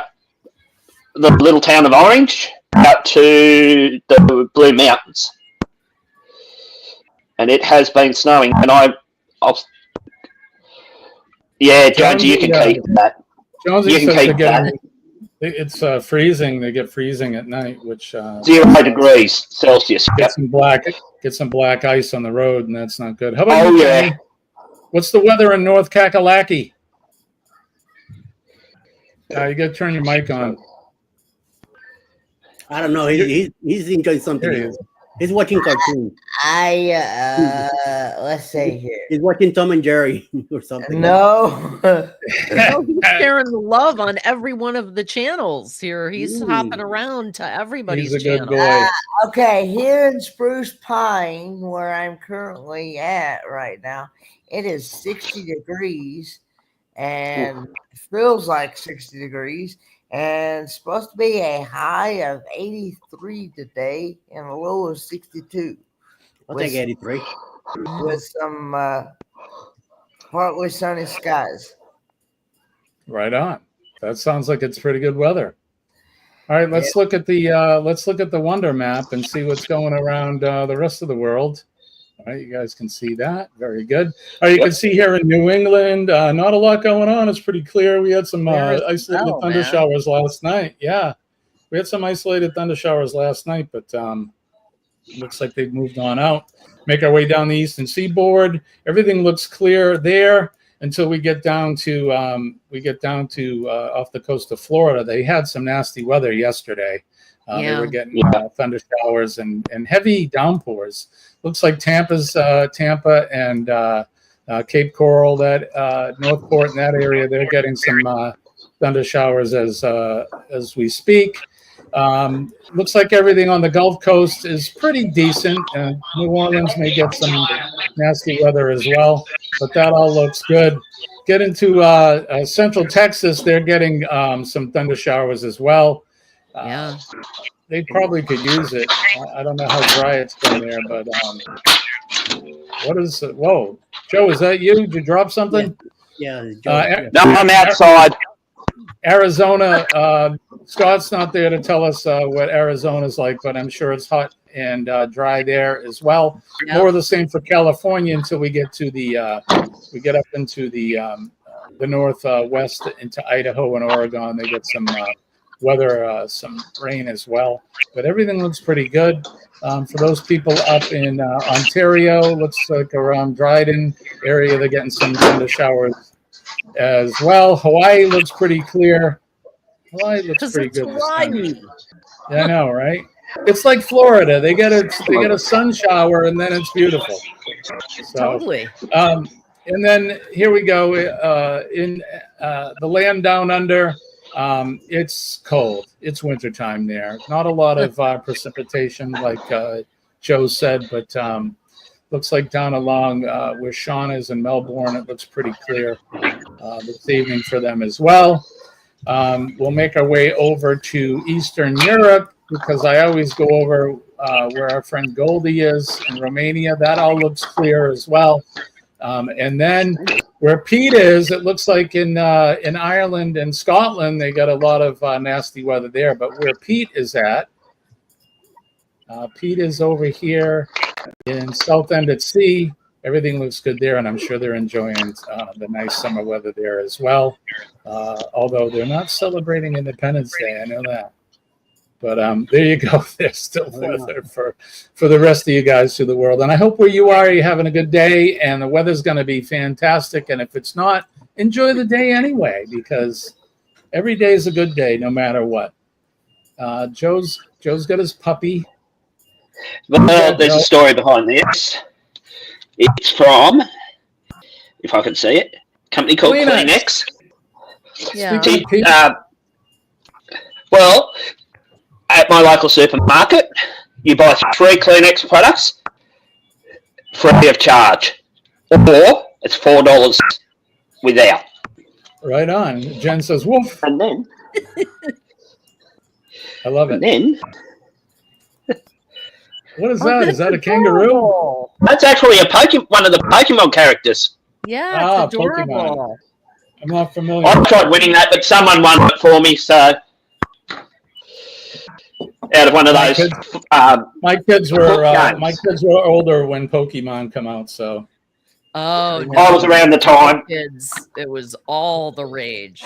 the little town of Orange out to the Blue Mountains, and it has been snowing. And Jonesy, you can keep that. Jonesy you can keep that. It's freezing. They get freezing at night, which 0 degrees Celsius. Get some black ice on the road, and that's not good. How about you, Kenny? What's the weather in North Kakalaki? You got to turn your mic on. I don't know. He's enjoying something else. He's watching cartoons. Let's see here. He's watching Tom and Jerry or something. No. He's sharing the love on every one of the channels here. He's hopping around to everybody's channel. Good boy. Okay, here in Spruce Pine, where I'm currently at right now, it is 60 degrees and feels like 60 degrees. And it's supposed to be a high of 83 today and a low of 62. I'll take 83. With some partly sunny skies. Right on. That sounds like it's pretty good weather. All right, let's look at the Wonder Map and see what's going around the rest of the world. All right, you guys can see that. Very good. All right, you can see here in New England, not a lot going on. It's pretty clear. We had some isolated thunder showers last night. Yeah, we had some isolated thunder showers last night, but looks like they've moved on out. Make our way down the eastern seaboard. Everything looks clear there until we get down to off the coast of Florida. They had some nasty weather yesterday. They were getting thunder showers and heavy downpours. Looks like Tampa and Cape Coral, that Northport and that area, they're getting some thunder showers as we speak. Looks like everything on the Gulf Coast is pretty decent. New Orleans may get some nasty weather as well, but that all looks good. Get into Central Texas, they're getting some thunder showers as well. They probably could use it. I don't know how dry it's been there, but what is it? Whoa, Joe, is that you? Did you drop something? Yeah. No, I'm outside. Arizona, Scott's not there to tell us what Arizona's like, but I'm sure it's hot and dry there as well. More of the same for California until we get up into the northwest into Idaho and Oregon. They get some weather, some rain as well, but everything looks pretty good. For those people up in Ontario, looks like around Dryden area, they're getting some thunder showers as well. Hawaii looks pretty clear. Hawaii looks pretty good this time. Yeah, I know, right? It's like Florida. They get a sun shower and then it's beautiful. So, Totally. and then here we go in the land down under. It's cold. It's wintertime there. Not a lot of precipitation, like Joe said, but looks like down along where Sean is in Melbourne, it looks pretty clear this evening for them as well. We'll make our way over to Eastern Europe because I always go over where our friend Goldie is in Romania. That all looks clear as well. And then where Pete is, it looks like in Ireland and Scotland, they got a lot of nasty weather there. But where Pete is at, Pete is over here in Southend at Sea. Everything looks good there, and I'm sure they're enjoying the nice summer weather there as well. Although they're not celebrating Independence Day, I know that. But there you go. There's still weather for the rest of you guys through the world. And I hope where you are, you're having a good day, and the weather's going to be fantastic. And if it's not, enjoy the day anyway, because every day is a good day, no matter what. Joe's got his puppy. Well, there's a story behind this. It's from, if I can see it, a company called Kleenex. Yeah. Well, at my local supermarket, you buy 3 Kleenex products free of charge, or it's $4 without. Right on. Jen says, "Woof." And then, I love it. and then, What is that? Is that a kangaroo? that's actually one of the Pokemon characters. Yeah, it's adorable. Pokemon. I'm not familiar. I tried winning that, but someone won it for me. So, out of one of those, My kids were older when Pokemon come out, so Oh, no. I was around the time. Kids, it was all the rage.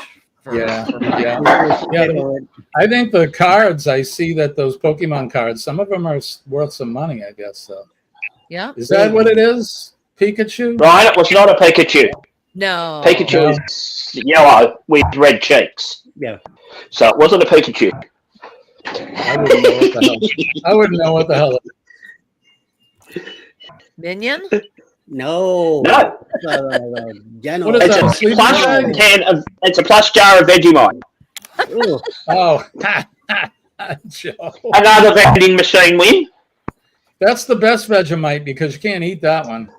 yeah. I think the cards, I see that those Pokemon cards, some of them are worth some money, I guess. So Yeah. is that what it is? Pikachu? Right, it was not a Pikachu. No. Pikachu is yellow with red cheeks. Yeah. So it wasn't a Pikachu. I wouldn't know what the hell. It is. Minion? No. No. Jano. What is It's that, a sleeping plush bag? it's a plush jar of Vegemite. Ooh. Oh, Joe. Another vending machine win. That's the best Vegemite because you can't eat that one.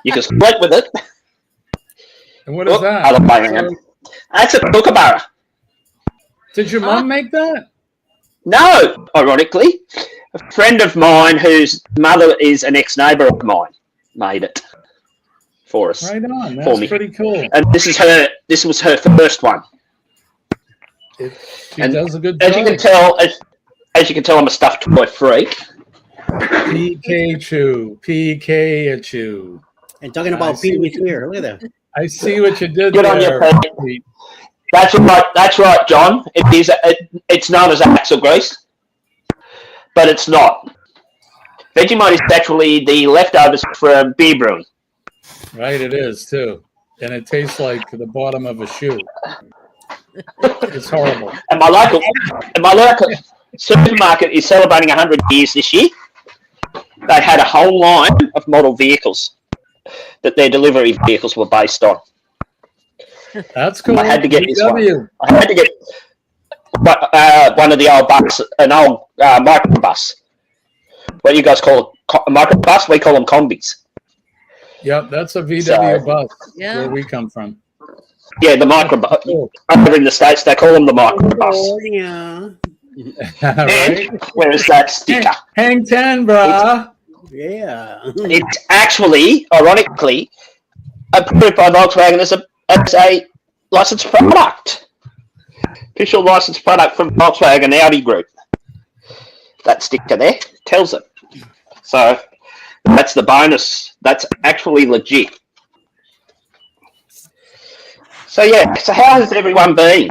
You can split with it. And what is Oh, that? other way around. That's a kookaburra. Did your mom make that? No, ironically, a friend of mine whose mother is an ex-neighbour of mine made it for us. Right on. For That's me. pretty cool. And this was her first one. She And does a good As you can job. tell, as you can tell, I'm a stuffed toy freak. Pikachu. And talking about see Pee what Wee's here. Look at that. I see what you did Good on there. you, Pete. That's right, John. It's known as axle grease, but it's not. Vegemite is actually the leftovers from beer brewing. Right, it is too. And it tastes like the bottom of a shoe. It's horrible. And my local supermarket is celebrating 100 years this year. They had a whole line of model vehicles that their delivery vehicles were based on. That's cool. I had to get this one. VW. I had to get one of the old buses, an old microbus. What do you guys call a microbus? We call them combis. Yep, that's a VW So- bus Yeah. where we come from. Yeah, the microbus. Cool. Over in the States, they call them the microbus. Oh, yeah. Right? And where's that sticker? Hang 10, brah. Yeah. It's actually, ironically, approved by Volkswagen as a licensed product. Official licensed product from Volkswagen Audi Group. That sticker there tells it. So that's the bonus. That's actually legit. So yeah, so how has everyone been?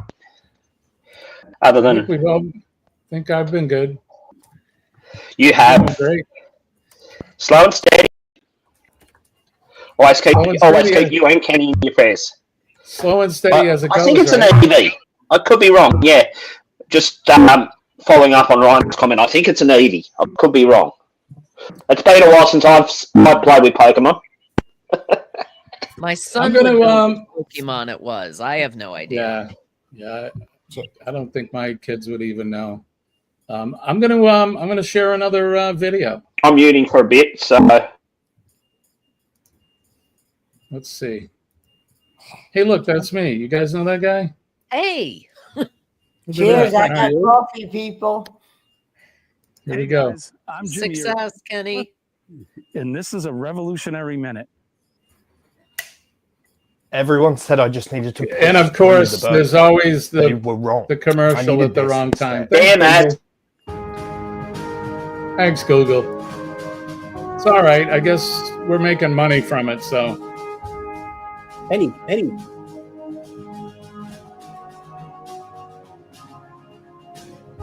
Other I think than I've been good. you have Great. slow and steady. Always keep Slow and steady. you and Kenny in your prayers. Slow and steady as it goes. I think it's right? an EV. I could be wrong. Yeah, just following up on Ryan's comment, I think it's an Eevee. I could be wrong. It's been a while since I've played with Pokemon. My son I'm gonna, would know which Pokemon it was. I have no idea. Yeah. I don't think my kids would even know. I'm gonna share another video. I'm muting for a bit, so Let's see. Hey, look, that's me. You guys know that guy? Hey, Look at Cheers, that. I got coffee, people. Here we go. Guys, I'm Jimmy, success, Kenny. and this is a revolutionary minute. Everyone said I just needed to. And of course, there's always They the were wrong. commercial needed at the this wrong instead. time. Damn Thanks, it. Google. Thanks, Google. It's all right. I guess we're making money from it, so. Penny.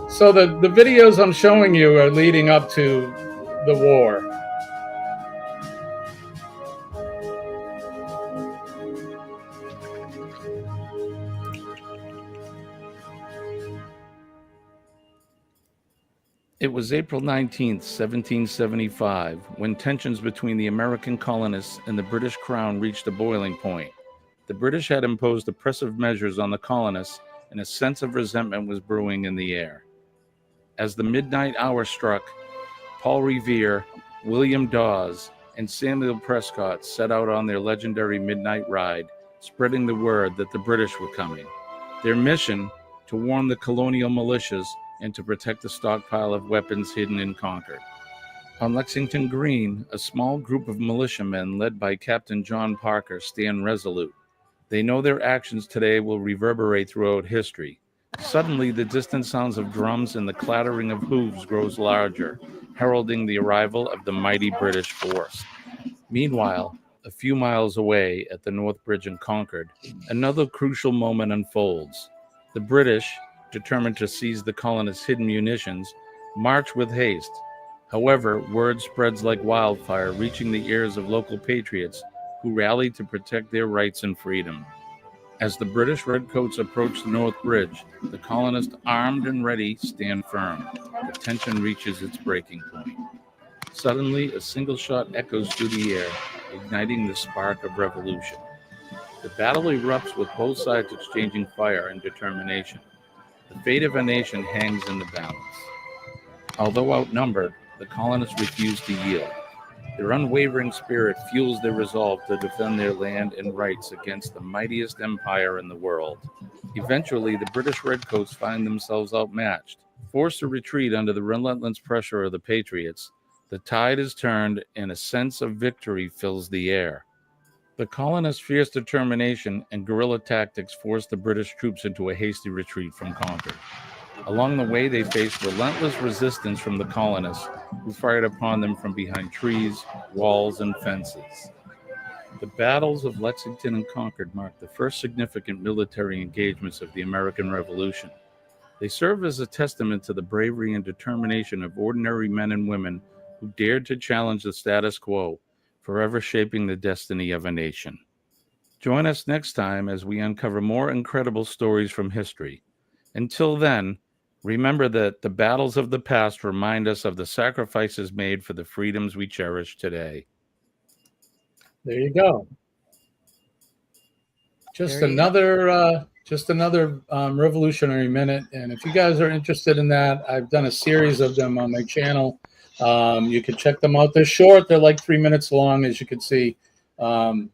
So the videos I'm showing you are leading up to the war. It was April 19th, 1775, when tensions between the American colonists and the British Crown reached a boiling point. The British had imposed oppressive measures on the colonists, and a sense of resentment was brewing in the air. As the midnight hour struck, Paul Revere, William Dawes, and Samuel Prescott set out on their legendary midnight ride, spreading the word that the British were coming. Their mission, to warn the colonial militias and to protect the stockpile of weapons hidden in Concord. On Lexington Green, a small group of militiamen led by Captain John Parker stand resolute. They know their actions today will reverberate throughout history. Suddenly, the distant sounds of drums and the clattering of hooves grows larger, heralding the arrival of the mighty British force. Meanwhile, a few miles away at the North Bridge in Concord, another crucial moment unfolds. The British, determined to seize the colonists' hidden munitions, march with haste. However, word spreads like wildfire, reaching the ears of local patriots who rally to protect their rights and freedom. As the British redcoats approach the North Bridge, the colonists, armed and ready, stand firm. The tension reaches its breaking point. Suddenly, a single shot echoes through the air, igniting the spark of revolution. The battle erupts with both sides exchanging fire and determination. The fate of a nation hangs in the balance. Although outnumbered, the colonists refuse to yield. Their unwavering spirit fuels their resolve to defend their land and rights against the mightiest empire in the world. Eventually, the British redcoats find themselves outmatched. Forced to retreat under the relentless pressure of the Patriots, the tide is turned and a sense of victory fills the air. The colonists' fierce determination and guerrilla tactics forced the British troops into a hasty retreat from Concord. Along the way, they faced relentless resistance from the colonists, who fired upon them from behind trees, walls, and fences. The battles of Lexington and Concord marked the first significant military engagements of the American Revolution. They serve as a testament to the bravery and determination of ordinary men and women who dared to challenge the status quo, forever shaping the destiny of a nation. Join us next time as we uncover more incredible stories from history. Until then, remember that the battles of the past remind us of the sacrifices made for the freedoms we cherish today. There you go. Just another revolutionary minute. And if you guys are interested in that, I've done a series of them on my channel. You can check them out. They're short. They're like 3 minutes long, as you can see. One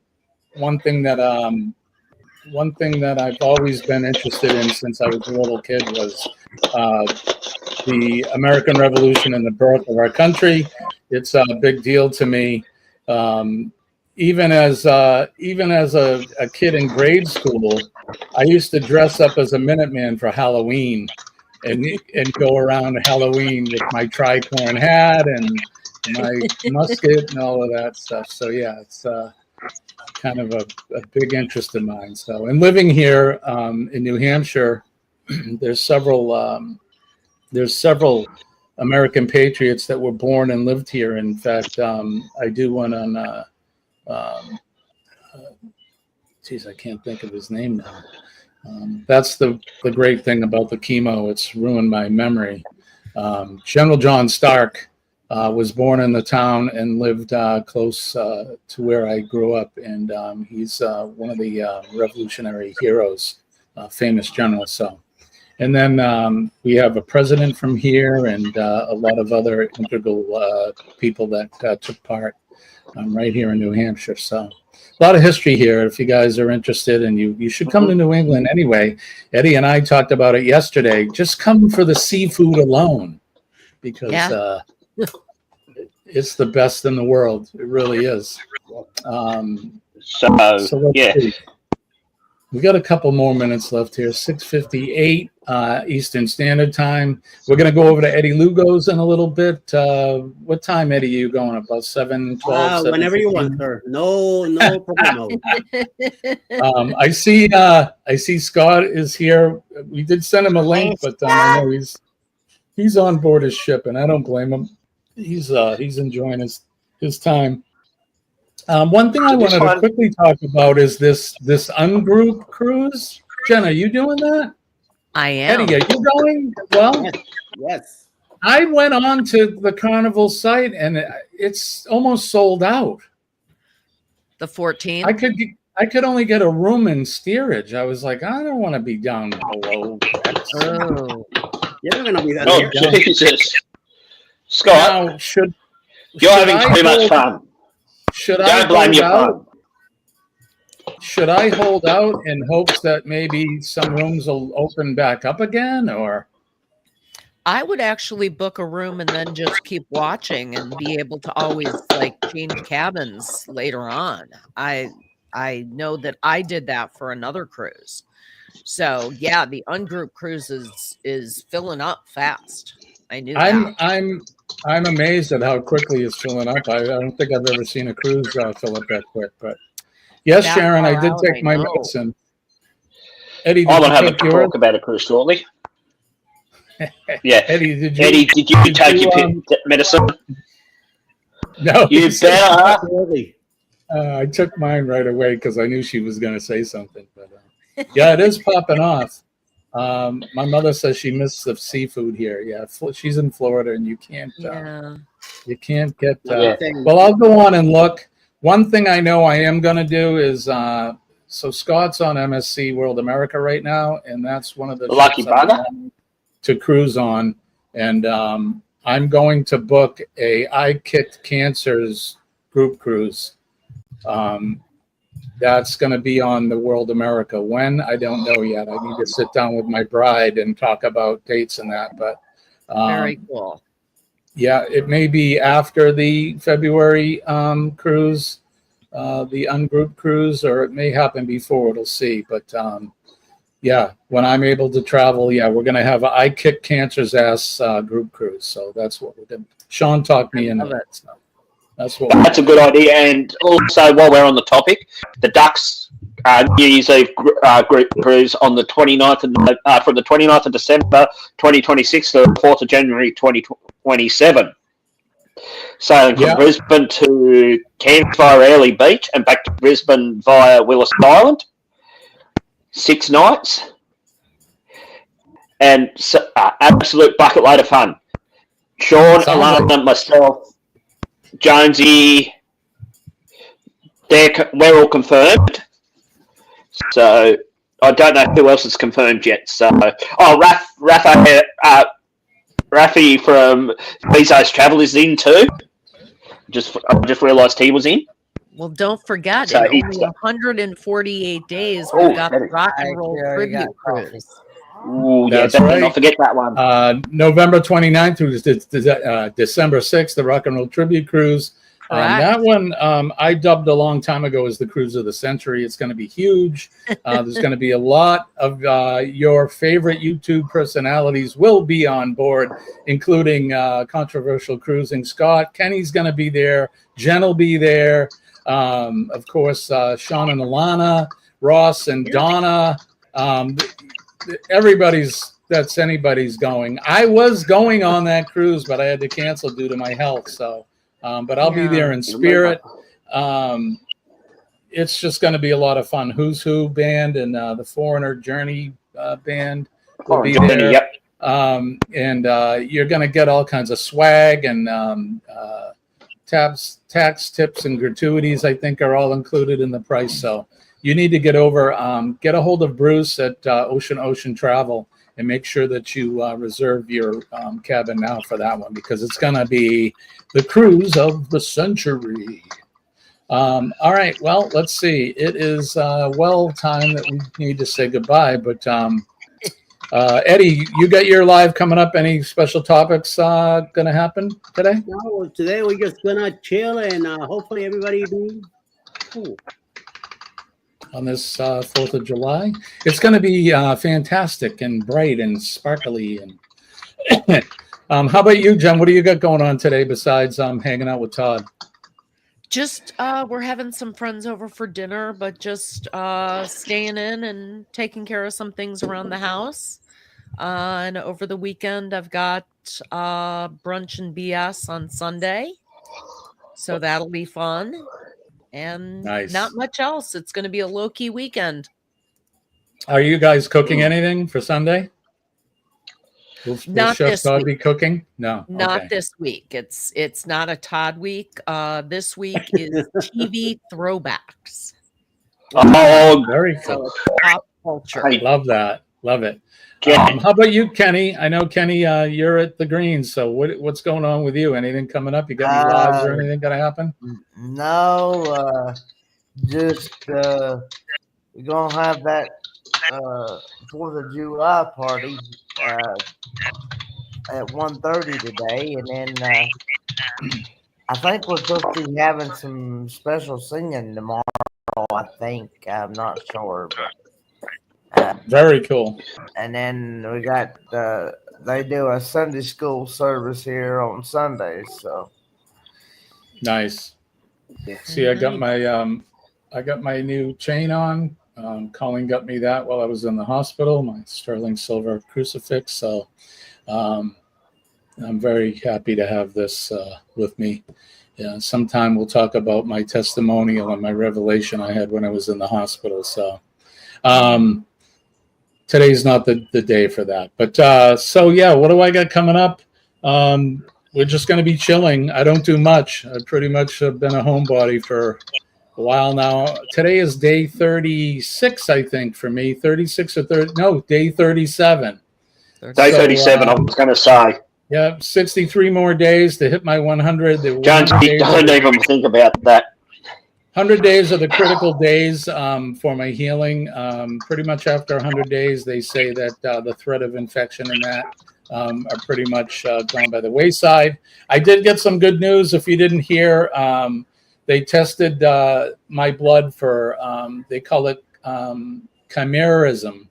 thing that I've always been interested in since I was a little kid was the American Revolution and the birth of our country. It's a big deal to me. Even as a kid in grade school, I used to dress up as a Minuteman for Halloween and go around Halloween with my tricorn hat and my musket and all of that stuff. So yeah, it's kind of a big interest of mine. So, and living here in New Hampshire, there's several American patriots that were born and lived here. In fact, I do one on, geez, I can't think of his name now. That's the great thing about the chemo. It's ruined my memory. General John Stark was born in the town and lived close to where I grew up, and he's one of the Revolutionary heroes, famous general. So, and then we have a president from here and a lot of other integral people that took part right here in New Hampshire. So, a lot of history here. If you guys are interested, and you should come to New England anyway. Eddie and I talked about it yesterday. Just come for the seafood alone, because it's the best in the world. It really is. So let's see. We got a couple more minutes left here. 6:58 Eastern Standard Time. We're going to go over to Eddie Lugo's in a little bit. What time, Eddie, are you going? About 7:12? Whenever you want, sir. No problem. I see Scott is here. We did send him a link, but I know he's on board his ship, and I don't blame him. He's enjoying his time. One thing I wanted to quickly talk about is this ungroup cruise. Jen, are you doing that? I am. Eddie, are you going? Well, yes. I went on to the Carnival site, and it's almost sold out. The 14th? I could only get a room in steerage. I was like, I don't want to be down below. Oh. You're going to be that. Oh, Jesus. Scott, now, you're having too much fun. Don't blame your fun. Should I hold out in hopes that maybe some rooms will open back up again, or? I would actually book a room and then just keep watching and be able to always like change cabins later on. I know that I did that for another cruise. So yeah, the ungroup cruise is filling up fast. I knew that. I'm amazed at how quickly it's filling up. I don't think I've ever seen a cruise fill up that quick. But yes, That Sharon, I far did out, take my I know. medicine. Eddie, I did will you have a take yours? talk about a cruise shortly. Yeah. Eddie, did you take your medicine? No. You better. I took mine right away because I knew she was going to say something. But yeah, it is popping off. My mother says she missed the seafood here. Yeah, she's in Florida, and you can't get. Well, I'll go on and look. One thing I know I am going to do is so Scott's on MSC World America right now, and that's one of the lucky brother to cruise on. And I'm going to book a I Kicked Cancer's group cruise. That's going to be on the World America. When? I don't know yet. I need to sit down with my bride and talk about dates and that. But very cool. Yeah, it may be after the February cruise, the ungroup cruise, or it may happen before. We'll see. But yeah, when I'm able to travel, yeah, we're going to have I Kick Cancer's Ass group cruise. So that's what we're doing. Sean talked me into it. So. That's a good idea. And also, while we're on the topic, the Ducks New Year's Eve group cruise on the 29th from the 29th of December 2026 to the 4th of January 2027. Sailing from Brisbane to Campfire Airlie Beach and back to Brisbane via Willis Island. 6 nights. And absolute bucket load of fun. Sean, Alana, myself, Jonesy, we're all confirmed. So I don't know who else is confirmed yet. So Rafi from Bezos Travel is in too. I just realised he was in. Well, don't forget, in only 148 days, we've got the Rock and Roll Tribute Cruise. Ooh, that's right. Right. Don't forget that one. November 29th through December 6th, the Rock and Roll Tribute Cruise. That one I dubbed a long time ago as the Cruise of the Century. It's going to be huge. There's going to be a lot of your favorite YouTube personalities will be on board, including Controversial Cruising. Scott, Kenny's going to be there. Jen will be there. Of course, Sean and Alana, Ross and Donna. Anybody's going. I was going on that cruise, but I had to cancel due to my health. So, but I'll be there in spirit. it's just going to be a lot of fun. Who's Who band and the Foreigner Journey band will be there. Yep. And you're going to get all kinds of swag and tax tips and gratuities, I think, are all included in the price. So you need to get a hold of Bruce at Ocean Travel and make sure that you reserve your cabin now for that one, because it's going to be the cruise of the century. All right. Well, let's see. It is well time that we need to say goodbye. But Eddie, you got your live coming up. Any special topics going to happen today? No, today we're just gonna chill and hopefully everybody be cool. On this 4th of July. It's going to be fantastic and bright and sparkly. And how about you, Jen? What do you got going on today besides hanging out with Todd? Just we're having some friends over for dinner, but just staying in and taking care of some things around the house. And over the weekend, I've got brunch and BS on Sunday, so that'll be fun. And Nice. not much else. It's going to be a low-key weekend. Are you guys cooking anything for Sunday? Will Not Chef this Todd be week. cooking? No. Not Okay. this week. It's not a Todd week. This week is TV throwbacks. Oh, Very So cool. it's pop culture. Hey, Love that. Love it. Kenny. How about you, Kenny? I know, Kenny, you're at the Greens. So what's going on with you? Anything coming up? You got any lives or anything going to happen? No, just we're gonna have that 4th of July party at 1:30 today, and then I think we're supposed to be having some special singing tomorrow. I think, I'm not sure, but Very cool. and then we got they do a Sunday school service here on Sundays, so Nice. See, I got my new chain on. Colleen got me that while I was in the hospital, my sterling silver crucifix. So I'm very happy to have this with me. Yeah, sometime we'll talk about my testimonial and my revelation I had when I was in the hospital. So today's not the day for that. But so, yeah, what do I got coming up? We're just going to be chilling. I don't do much. I pretty much have been a homebody for a while now. Today is day 36, I think, for me. 36 or 30. No, day 37. Day 37, I was going to say. Yeah, 63 more days to hit my 100. Don't even think about that. 100 days are the critical days for my healing. Pretty much after 100 days, they say that the threat of infection and that are pretty much gone by the wayside. I did get some good news. If you didn't hear, they tested my blood for, they call it chimerism.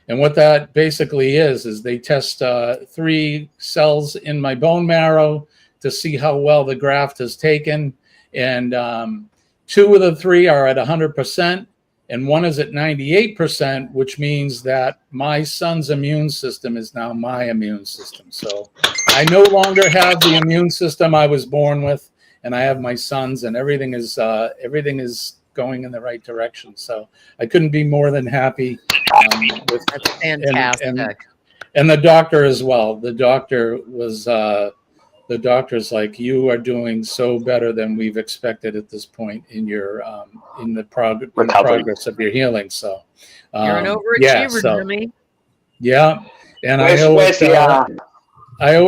And what that basically is they test 3 cells in my bone marrow to see how well the graft is taken. And 2 of the 3 are at 100%, and 1 is at 98%, which means that my son's immune system is now my immune system. So I no longer have the immune system I was born with, and I have my son's, and everything is going in the right direction. So I couldn't be more than happy. That's fantastic. And the doctor as well. The doctor was. The doctor's like, you are doing so better than we've expected at this point in your in the progress of your healing. So You're an overachiever, Jimmy. Yeah, and I owe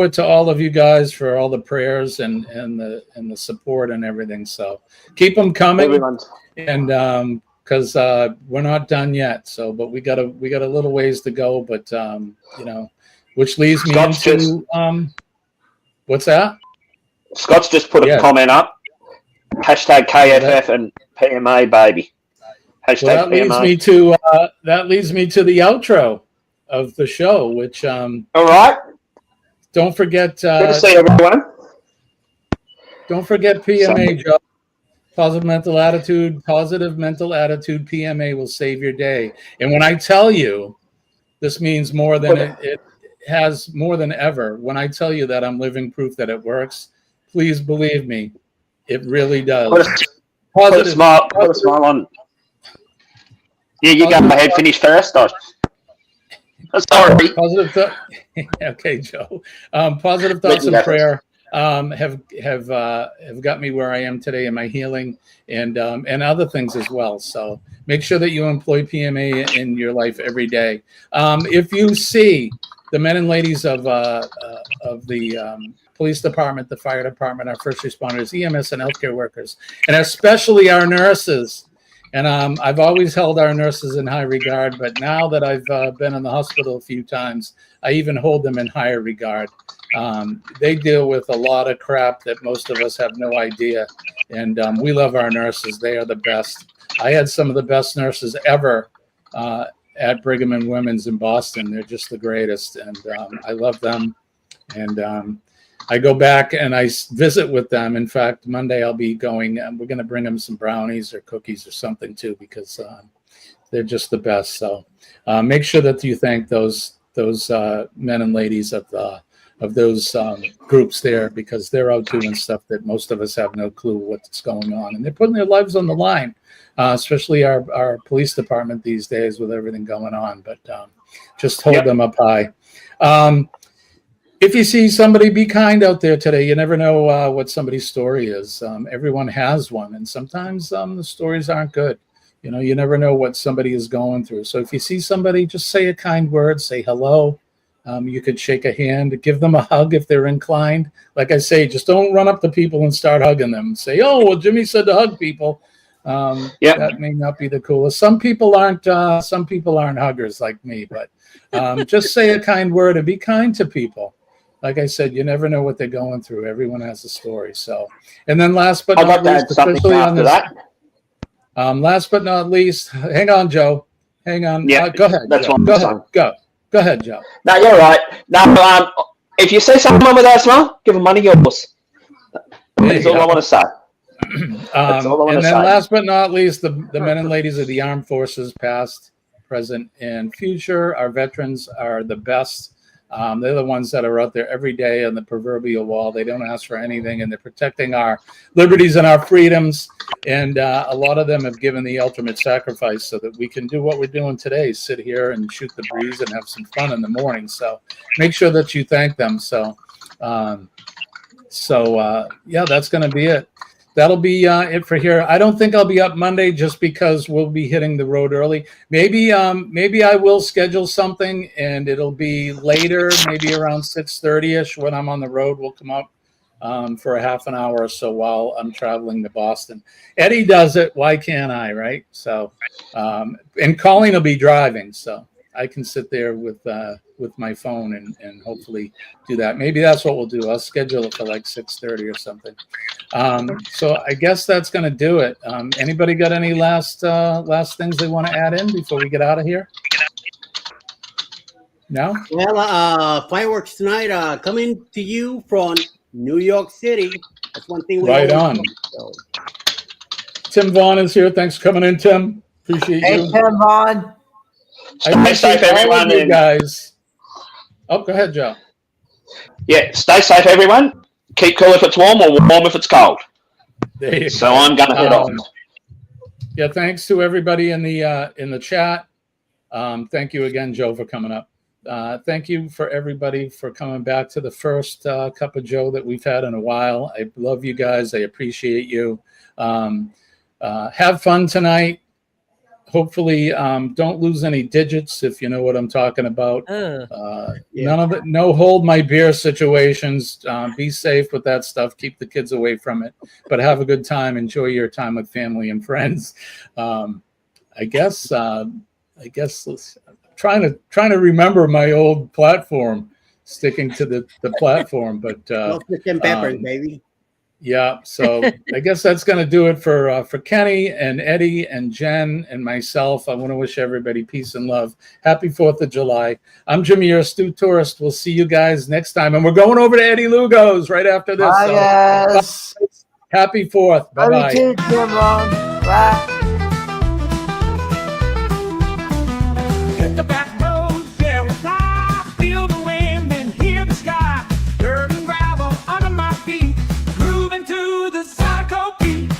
it to all of you guys for all the prayers and the support and everything. So keep them coming, and because we're not done yet. So, but we got a little ways to go. But which leads me into what's that? Scott's just put a comment up. Hashtag KFF and PMA, baby. Hashtag well, that leads me to the outro of the show, which all right. Don't forget. Good to see everyone. Don't forget PMA, Joe. Positive mental attitude. PMA will save your day. And when I tell you, this means more than it has more than ever. When I tell you that I'm living proof that it works, please believe me, it really does. Put a smile on. You go ahead, finish first. Sorry. Okay, Joe. Positive thoughts and prayer have got me where I am today in my healing and other things as well. So make sure that you employ PMA in your life every day. If you see the men and ladies of the police department, the fire department, our first responders, EMS, and healthcare workers, and especially our nurses. And I've always held our nurses in high regard, but now that I've been in the hospital a few times, I even hold them in higher regard. They deal with a lot of crap that most of us have no idea, and we love our nurses. They are the best. I had some of the best nurses ever at Brigham and Women's in Boston. They're just the greatest, and I love them. And I go back and I visit with them. In fact, Monday I'll be going. We're going to bring them some brownies or cookies or something too, because they're just the best. So make sure that you thank those men and ladies of those groups there, because they're out doing stuff that most of us have no clue what's going on, and they're putting their lives on the line, especially our police department these days with everything going on. But just hold them up high. If you see somebody, be kind out there today. You never know what somebody's story is. Everyone has one, and sometimes the stories aren't good. You know, you never know what somebody is going through. So if you see somebody, just say a kind word, say hello. You could shake a hand, give them a hug if they're inclined. Like I say, just don't run up to people and start hugging them. Say, oh, well, Jimmy said to hug people. That may not be the coolest. Some people aren't huggers like me, but just say a kind word and be kind to people. Like I said, you never know what they're going through. Everyone has a story. So, and then last but not least, especially on this, last but not least, hang on, Joe. Hang on. Yeah, go ahead. That's Joe. one. Go ahead, Joe. No, you're right. No, if you see someone with asthma, give them money yours. That's all I want to say. That's all I want to and then say. last but not least, the men and ladies of the armed forces, past, present, and future. Our veterans are the best. They're the ones that are out there every day on the proverbial wall. They don't ask for anything, and they're protecting our liberties and our freedoms. And a lot of them have given the ultimate sacrifice so that we can do what we're doing today, sit here and shoot the breeze and have some fun in the morning. So make sure that you thank them. So yeah, that's going to be it. That'll be it for here. I don't think I'll be up Monday just because we'll be hitting the road early. Maybe I will schedule something and it'll be later, maybe around 6:30ish when I'm on the road. We'll come up for a half an hour or so while I'm traveling to Boston. Eddie does it. Why can't I, right? So, and Colleen will be driving, so I can sit there with my phone and hopefully do that. Maybe that's what we'll do. I'll schedule it for like 6:30 or something. So I guess that's going to do it. Anybody got any last things they want to add in before we get out of here? No? Well, fireworks tonight coming to you from New York City. That's one thing we Right always on. do, so. Tim Vaughn is here. Thanks for coming in, Tim. Appreciate you. Hey, Tim Vaughn. I Stay safe, appreciate all everyone. of you guys. Oh, go ahead, Joe. Yeah, stay safe, everyone. Keep cool if it's warm or warm if it's cold. There you So go. I'm going to head off. Yeah, thanks to everybody in the chat. Thank you again, Joe, for coming up. Thank you for everybody for coming back to the first Cup of Joe that we've had in a while. I love you guys. I appreciate you. Have fun tonight. Hopefully, don't lose any digits, if you know what I'm talking about. None of it. No hold my beer situations. Be safe with that stuff. Keep the kids away from it. But have a good time. Enjoy your time with family and friends. I guess trying to remember my old platform, sticking to the platform. But and peppers, baby. yeah, so I guess that's going to do it for Kenny and Eddie and Jen and myself. I want to wish everybody peace and love. Happy 4th of July. I'm Jimmy, your astute tourist. We'll see you guys next time. And we're going over to Eddie Lugo's right after this. Bye, guys. Happy 4th. Bye-bye. Love you too, Tim Vaughn. Bye. Hit the back roads, there was I feel the wind and hear the sky. Dirt and gravel under my feet, grooving to the psycho beat.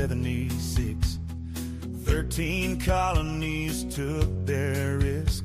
76. 13 colonies took their risk.